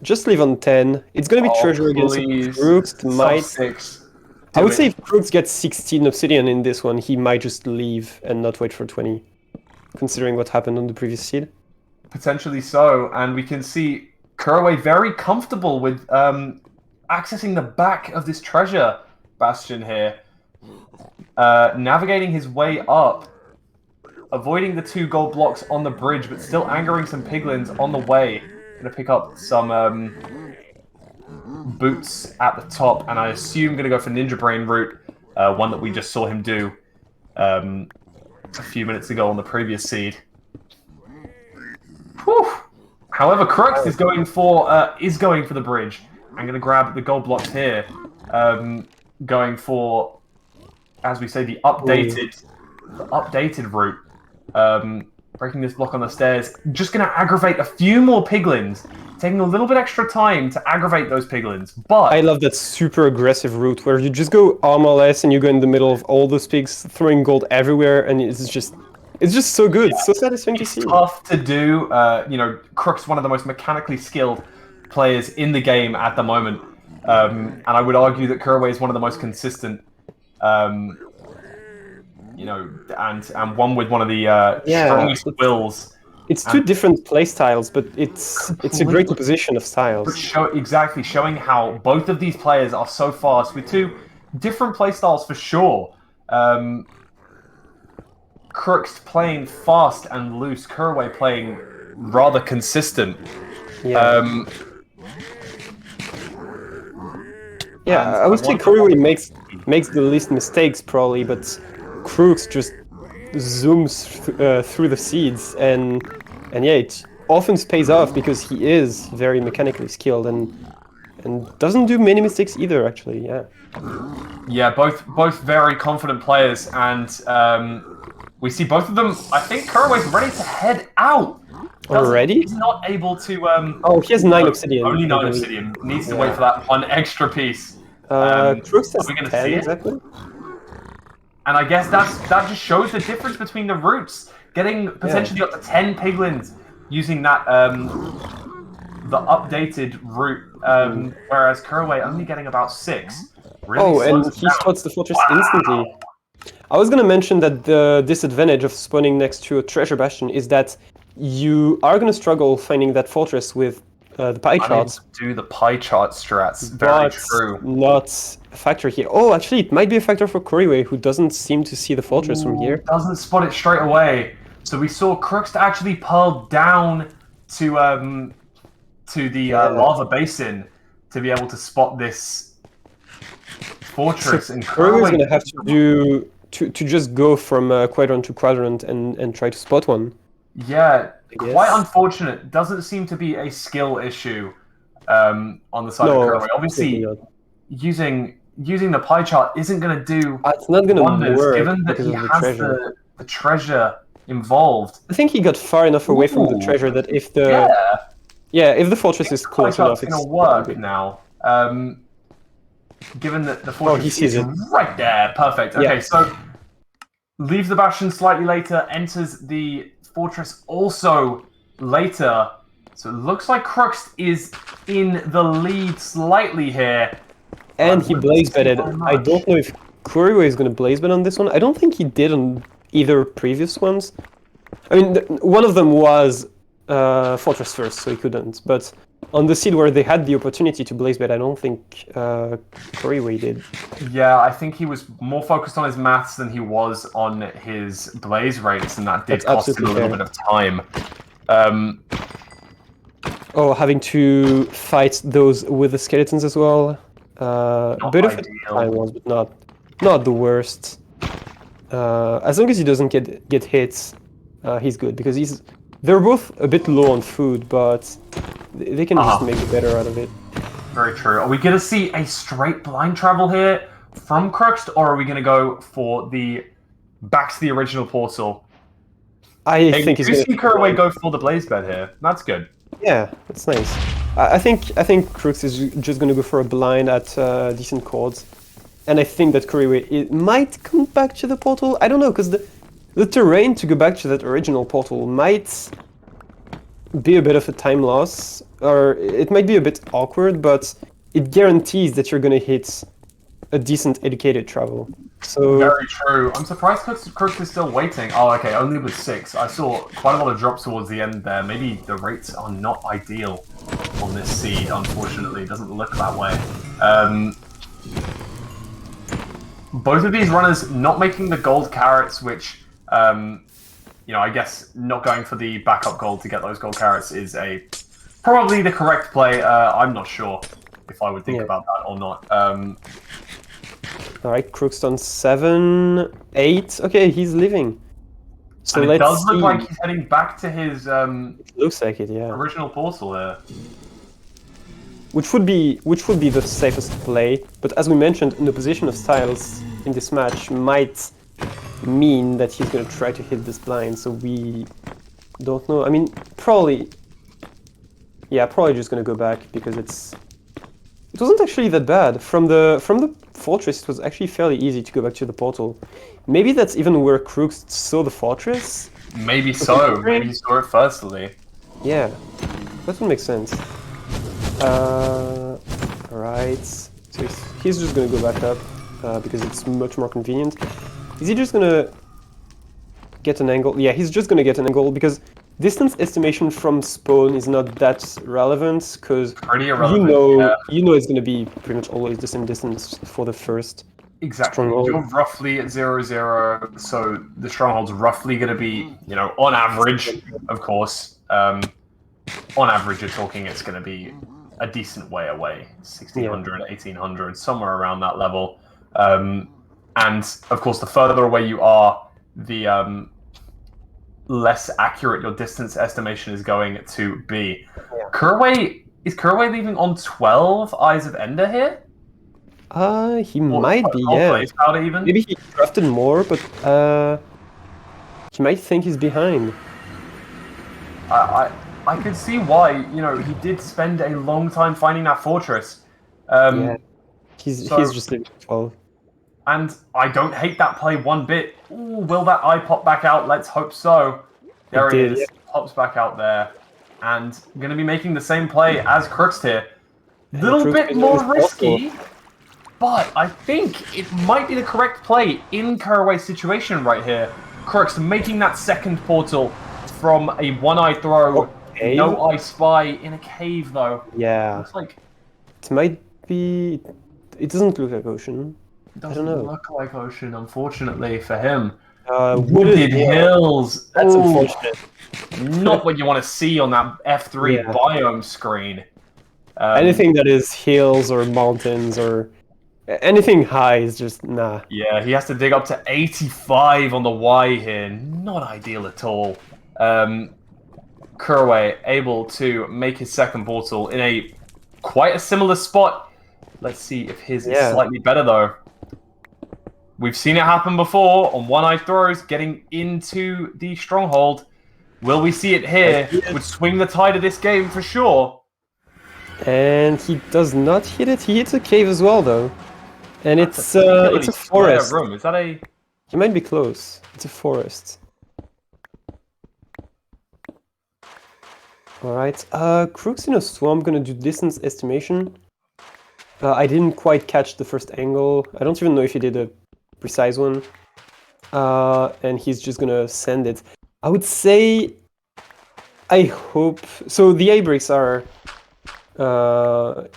just leave on 10? It's gonna be treasure against Crookst. Might 6. I would say if Crookst gets 16 obsidian in this one, he might just leave and not wait for 20, considering what happened on the previous seed. Potentially so, and we can see Couriway very comfortable with accessing the back of this treasure bastion here, navigating his way up, avoiding the 2 gold blocks on the bridge, but still angering some piglins on the way. Gonna pick up some boots at the top, and I assume gonna go for Ninja Brain route, one that we just saw him do a few minutes ago on the previous seed. Whew. However, Crookst is going for the bridge. I'm gonna grab the gold blocks here, going for, as we say, the updated route. Breaking this block on the stairs, just gonna aggravate a few more piglins, taking a little bit extra time to aggravate those piglins. But I love that super aggressive route where you just go armorless and you go in the middle of all those pigs, throwing gold everywhere, and it's just so good, so satisfying to see. It's tough to do. You know, Crook's one of the most mechanically skilled players in the game at the moment, and I would argue that Couriway is one of the most consistent. You know, and one with one of the strongest wills. It's two different play styles, but it's a great opposition of styles. Exactly, showing how both of these players are so fast with 2 different play styles for sure. Crookst playing fast and loose, Couriway playing rather consistent. Yeah. I would say Couriway makes the least mistakes probably, but Crookst just zooms through the seeds, and yeah, it often pays off because he is very mechanically skilled and doesn't do many mistakes either. Actually, yeah, both very confident players, and we see both of them. I think Couriway's ready to head out. Already? He's not able to. Oh, he has 9 obsidian. Only 9 obsidian. Needs to wait for that 1 extra piece. Crookst has are we gonna 10 see it? exactly. And I guess that just shows the difference between the routes. Getting potentially up to 10 piglins using that the updated route, whereas Couriway only getting about 6. Really and he spots the fortress instantly. I was gonna mention that the disadvantage of spawning next to a treasure bastion is that you are gonna struggle finding that fortress with the pie charts. Do the pie chart strats. Very true. Not a factor here. Oh, actually, it might be a factor for Couriway, who doesn't seem to see the fortress from here. Doesn't spot it straight away. So we saw Crookst actually pearl down to the lava basin to be able to spot this fortress. So and Couriway's gonna have to do to just go from quadrant to quadrant and try to spot one. Yeah, quite unfortunate. Doesn't seem to be a skill issue on the side of Couriway. Obviously, using the pie chart isn't going to do it's not gonna wonders, work given that he has the treasure involved. I think he got far enough away from the treasure that if the if the fortress is close enough, it's going to work now. Given that the fortress is right there, perfect. Okay, so leaves the bastion slightly later, enters the fortress also later. So it looks like Crookst is in the lead slightly here. And he blaze bedded. I don't know if Couriway is going to blaze bed on this one. I don't think he did on either previous ones. I mean, one of them was fortress first, so he couldn't. But on the seed where they had the opportunity to blaze bed, I don't think Couriway did. Yeah, I think he was more focused on his maths than he was on his blaze rates, and that did cost him a little bit of time. Having to fight those with the skeletons as well. A bit of a time was, but not not the worst. As long as he doesn't get hit, he's good because they're both a bit low on food, but they can just make it better out of it. Very true. Are we going to see a straight blind travel here from Crookst, or are we going to go for the back to the original portal? I think he's going to see Couriway go for the blaze bed here. That's good. Yeah, that's nice. I think Crookst is just going to go for a blind at decent chords, and I think that Couriway might come back to the portal. I don't know, because the terrain to go back to that original portal might be a bit of a time loss, or it might be a bit awkward, but it guarantees that you're going to hit a decent educated travel. So very true. I'm surprised Crookst is still waiting. Oh, okay, only with 6. I saw quite a lot of drops towards the end there. Maybe the rates are not ideal on this seed, unfortunately. It doesn't look that way. Both of these runners not making the gold carrots, which, you know, I guess not going for the backup gold to get those gold carrots is probably the correct play. I'm not sure if I would think about that or not. All right, Crookst on 7, 8. Okay, he's leaving. So and it does look like he's heading back to his it looks like it, yeah. original portal there. Which would be the safest play, but as we mentioned, in the position of Styles in this match might mean that he's going to try to hit this blind, so we don't know. I mean, probably just going to go back because it wasn't actually that bad. From the fortress, it was actually fairly easy to go back to the portal. Maybe that's even where Crookst saw the fortress. Maybe so. Maybe he saw it firstly. Yeah, that would make sense. Alright, so he's just gonna go back up because it's much more convenient. Is he just gonna get an angle? Yeah, he's just gonna get an angle because distance estimation from spawn is not that relevant because you know it's gonna be pretty much always the same distance for the first stronghold. You're roughly at 0-0, so the stronghold's roughly gonna be, you know, on average, of course. On average, you're talking it's gonna be a decent way away, 1600, 1800, somewhere around that level. And of course, the further away you are, the less accurate your distance estimation is going to be. Couriway, is Couriway leaving on 12 Eyes of Ender here? He might be, yeah. Even? Maybe he crafted more, but he might think he's behind. I could see why. You know, he did spend a long time finding that fortress. Yeah, he's just leaving 12. And I don't hate that play one bit. Ooh, will that eye pop back out? Let's hope so. There it is. Pops back out there. And going to be making the same play as Crookst here. Little bit more risky, but I think it might be the correct play in Couriway's situation right here. Crookst making that second portal from a one-eye throw. No I spy in a cave, though. Yeah. Looks like it might be. It doesn't look like ocean. It doesn't look like ocean, unfortunately, for him. Wooded hills. That's unfortunate. Not what you want to see on that F3 biome screen. Anything that is hills or mountains or anything high is just nah. Yeah, he has to dig up to 85 on the Y here. Not ideal at all. Couriway able to make his second portal in quite a similar spot. Let's see if his is slightly better, though. We've seen it happen before on one-eye throws, getting into the stronghold. Will we see it here? Would swing the tide of this game for sure. And he does not hit it. He hits a cave as well, though. And it's a forest. Room. Is that a... He might be close. It's a forest. Alright, Crookst in a swamp gonna do distance estimation. I didn't quite catch the first angle. I don't even know if he did a precise one. And he's just gonna send it. I would say... I hope... So the eye breaks are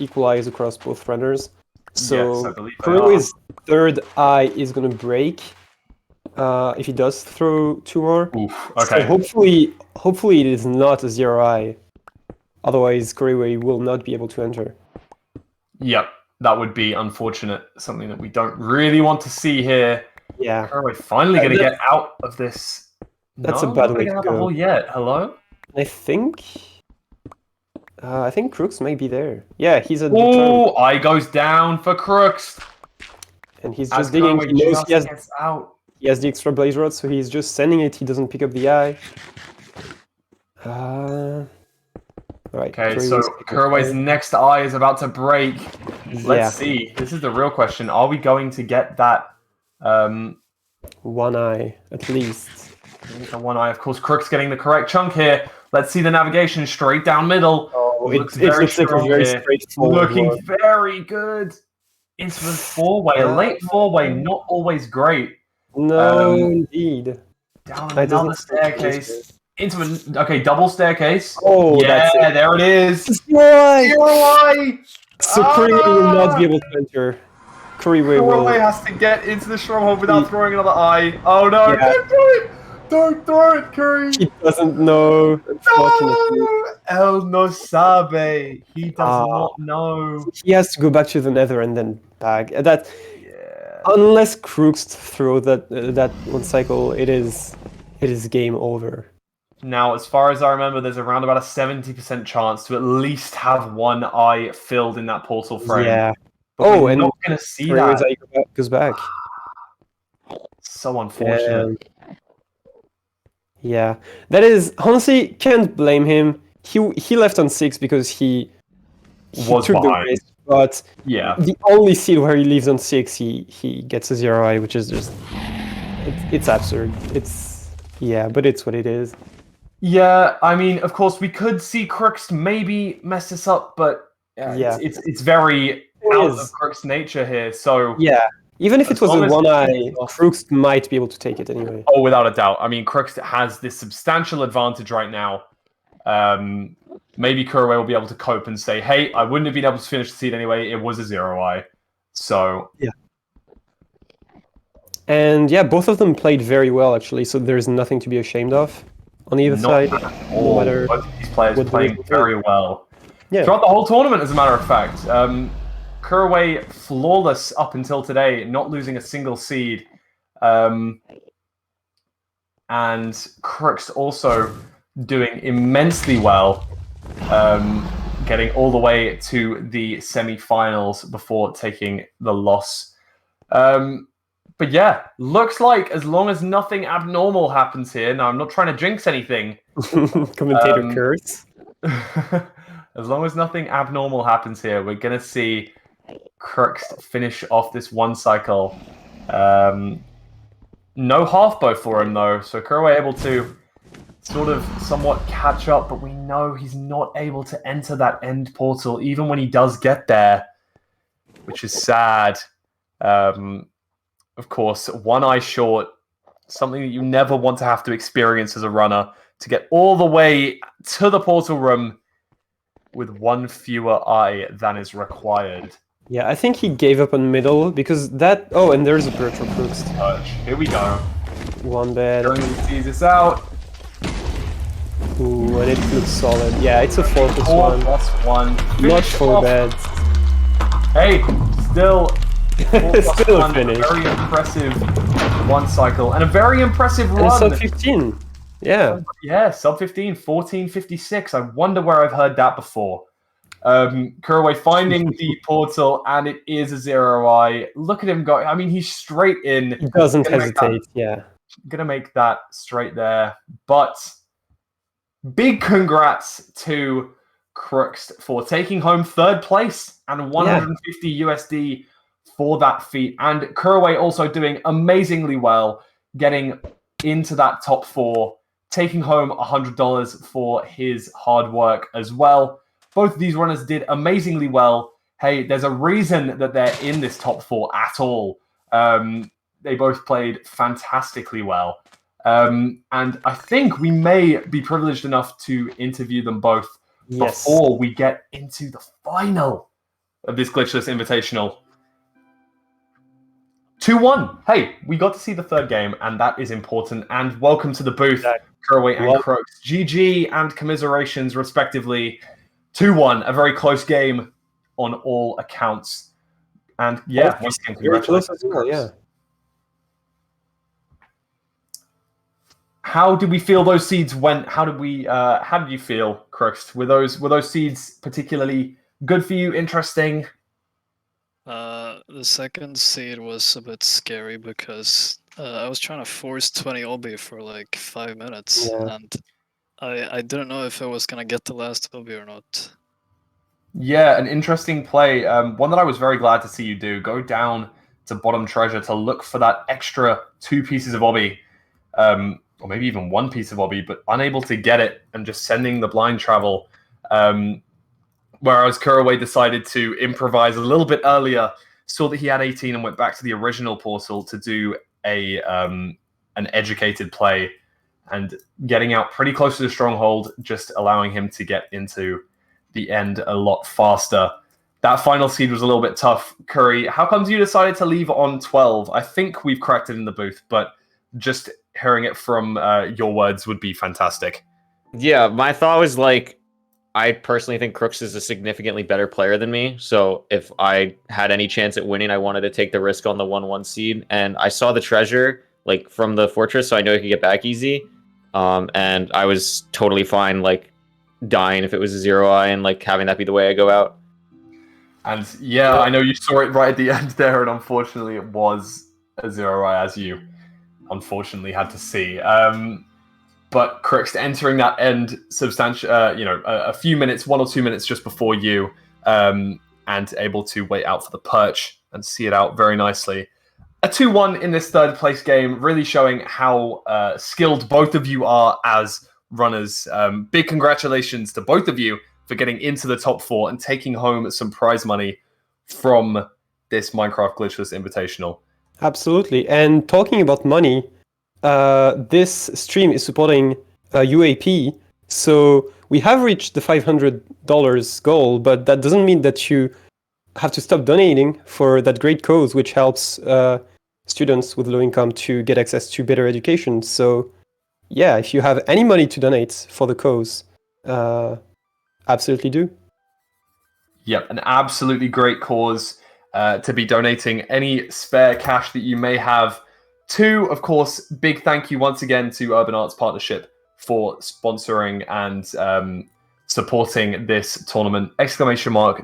equalized across both runners. So Couriway's third eye is gonna break. If he does throw 2 more. Oof, okay. So hopefully it is not a 0 eye. Otherwise, Couriway will not be able to enter. Yep, that would be unfortunate. Something that we don't really want to see here. Yeah. Couriway finally going to get out of this. That's a No, bad not way gonna to get out the go. hole yet. Hello? I think Crookst may be there. Yeah, he's at the Oh, turn. eye goes down for Crookst. And he's As just digging. Couriway He knows just gets out. he has the extra blaze rod, so he's just sending it. He doesn't pick up the eye. Alright. Okay, so Couriway's next eye is about to break. Let's see. This is the real question. Are we going to get that? One eye, at least. The one eye, of course. Crook's getting the correct chunk here. Let's see the navigation straight down middle. Oh, it looks very like a very straightforward Looking one. very good. Into the four-way. A late four-way, not always great. No, indeed. Down another staircase. Okay, double staircase. Oh, yeah, that's it. There it is. Couriway! So Couriway will not be able to enter. Couriway has to get into the stronghold without throwing another eye. Oh no, don't do it! Don't throw it, Curry! He doesn't know, unfortunately. No! El no sabe. He does not know. He has to go back to the nether and then back. Unless Crookst throw that one cycle, it is game over. Now, as far as I remember, there's around about a 70% chance to at least have one eye filled in that portal frame. Yeah. But we're not going to see that. Goes back. So unfortunate. Yeah, that is honestly can't blame him. He left on 6 because he was took behind. The risk, but yeah, the only seed where he leaves on 6, he gets a 0 eye, which is just it's absurd. But it's what it is. Yeah, I mean, of course, we could see Crookst maybe mess this up, but it's very out of Crookst's nature here. So yeah, even if it was a one eye, Crookst might be able to take it anyway. Oh, without a doubt. I mean, Crookst has this substantial advantage right now. Maybe Couriway will be able to cope and say, "Hey, I wouldn't have been able to finish the seed anyway. It was a 0 eye." So yeah. And yeah, both of them played very well actually. So there's nothing to be ashamed of on either side. No matter both of these players playing very well. Yeah. Throughout the whole tournament, as a matter of fact. Couriway flawless up until today, not losing a single seed. And Crookst also doing immensely well, getting all the way to the semi-finals before taking the loss. But yeah, looks like as long as nothing abnormal happens here, now I'm not trying to jinx anything. Commentator curse. As long as nothing abnormal happens here, we're going to see Crookst finish off this one cycle. No half bow for him though, so Couriway able to sort of somewhat catch up, but we know he's not able to enter that end portal even when he does get there, which is sad. Of course, one eye short, something that you never want to have to experience as a runner, to get all the way to the portal room with one fewer eye than is required. Yeah, I think he gave up on middle because that... Oh, and there's a virtual Crookst. Here we go. One bed. Going to see this out. Ooh, and it looks solid. Yeah, it's a 4+1. 4+1. Not 4 beds. Hey, still... Still a finish. Very impressive one cycle. And a very impressive run. And sub 15. Yeah. Yeah, sub 15, 14.56. I wonder where I've heard that before. Couriway finding the portal, and it is a 0 eye. Look at him go. I mean, he's straight in. He doesn't hesitate, Gonna make that straight there. But big congrats to Crookst for taking home 3rd place and 150 USD for that feat. And Couriway also doing amazingly well, getting into that top 4, taking home $100 for his hard work as well. Both of these runners did amazingly well. Hey, there's a reason that they're in this top 4 at all. They both played fantastically well. And I think we may be privileged enough to interview them both before we get into the final of this Glitchless Invitational. 2-1. Hey, we got to see the 3rd game, and that is important. And welcome to the booth, Couriway and Crookst. GG and commiserations, respectively. 2-1, a very close game on all accounts. And yeah, once again, Very close congratulations. as well, yeah. How did we feel those seeds went? How did we? How did you feel, Crookst? Were those seeds particularly good for you? Interesting? The second seed was a bit scary because I was trying to force 20 obby for like 5 minutes, Yeah. and I didn't know if I was gonna get the last obby or not. Yeah, an interesting play. One that I was very glad to see you do. Go down to bottom treasure to look for that extra 2 pieces of obby, or maybe even 1 piece of obby, but unable to get it and just sending the blind travel. Whereas Couriway decided to improvise a little bit earlier, saw that he had 18 and went back to the original portal to do an educated play and getting out pretty close to the stronghold, just allowing him to get into the end a lot faster. That final seed was a little bit tough. Curry, how comes you decided to leave on 12? I think we've cracked it in the booth, but just hearing it from your words would be fantastic. Yeah, my thought was like, I personally think Crookst is a significantly better player than me. So if I had any chance at winning, I wanted to take the risk on the 1-1 seed. And I saw the treasure like from the fortress, so I know I could get back easy. And I was totally fine like dying if it was a 0-eye and like having that be the way I go out. And yeah, I know you saw it right at the end there, and unfortunately it was a 0-eye, as you unfortunately had to see. But Crookst entering that end a few minutes, 1 or 2 minutes just before you, and able to wait out for the perch and see it out very nicely. A 2-1 in this third place game, really showing how skilled both of you are as runners. Big congratulations to both of you for getting into the top 4 and taking home some prize money from this Minecraft Glitchless Invitational. Absolutely. And talking about money, this stream is supporting UAP, so we have reached the $500 goal, but that doesn't mean that you have to stop donating for that great cause, which helps students with low income to get access to better education. So yeah, if you have any money to donate for the cause, absolutely do. Yep, an absolutely great cause to be donating any spare cash that you may have to. Of course, big thank you once again to Urban Arts Partnership for sponsoring and supporting this tournament.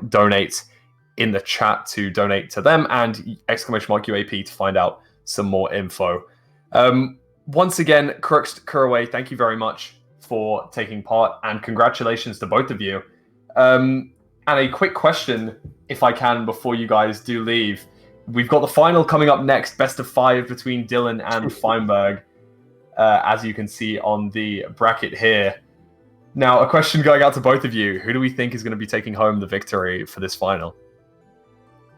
!donate in the chat to donate to them, and !UAP to find out some more info. Once again, Crookst, Couriway, thank you very much for taking part, and congratulations to both of you. And a quick question, if I can, before you guys do leave. We've got the final coming up next, best of 5 between Dylan and Feinberg, as you can see on the bracket here. Now, a question going out to both of you. Who do we think is going to be taking home the victory for this final?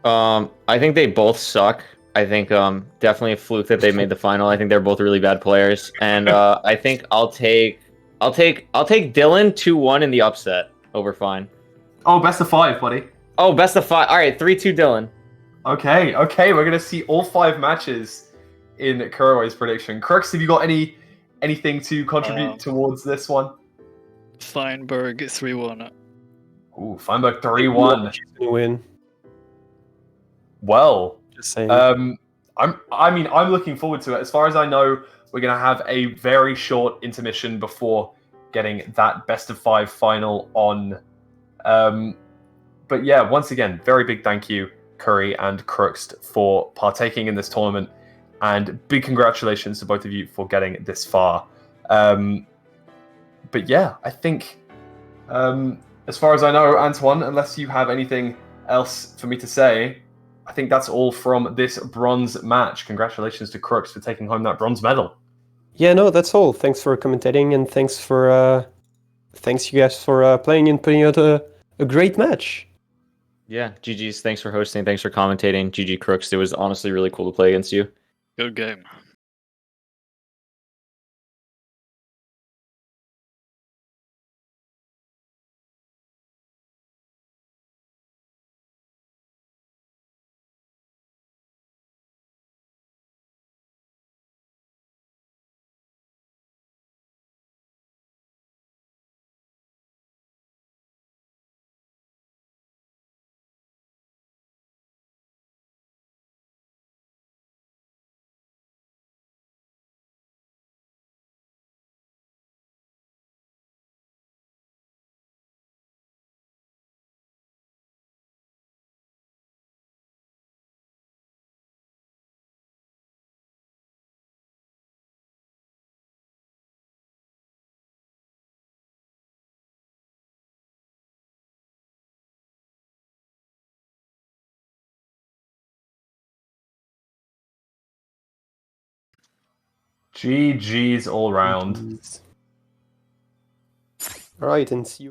I think they both suck. I think definitely a fluke that they made the final. I think they're both really bad players, and I think I'll take Dylan 2-1 in the upset over Fine. Oh, best of 5, buddy. Oh, best of 5. All right, 3-2 Dylan. Okay. We're gonna see all 5 matches in Couriway's prediction. Crookst, have you got anything to contribute towards this one? Feinberg 3-1. Ooh, Feinberg 3-1. She's gonna win. Well, Just saying. I'm looking forward to it. As far as I know, we're gonna have a very short intermission before getting that best of 5 final on. But yeah, once again, very big thank you, Curry and Crookst, for partaking in this tournament, and big congratulations to both of you for getting this far. But yeah, I think, as far as I know, Antoine, unless you have anything else for me to say, I think that's all from this bronze match. Congratulations to Crookst for taking home that bronze medal. Yeah, no, that's all. Thanks for commentating, and thanks you guys for playing and putting out a great match. Yeah, GG's. Thanks for hosting. Thanks for commentating. GG Crookst. It was honestly really cool to play against you. Good game. GG's all round. Alright, and see you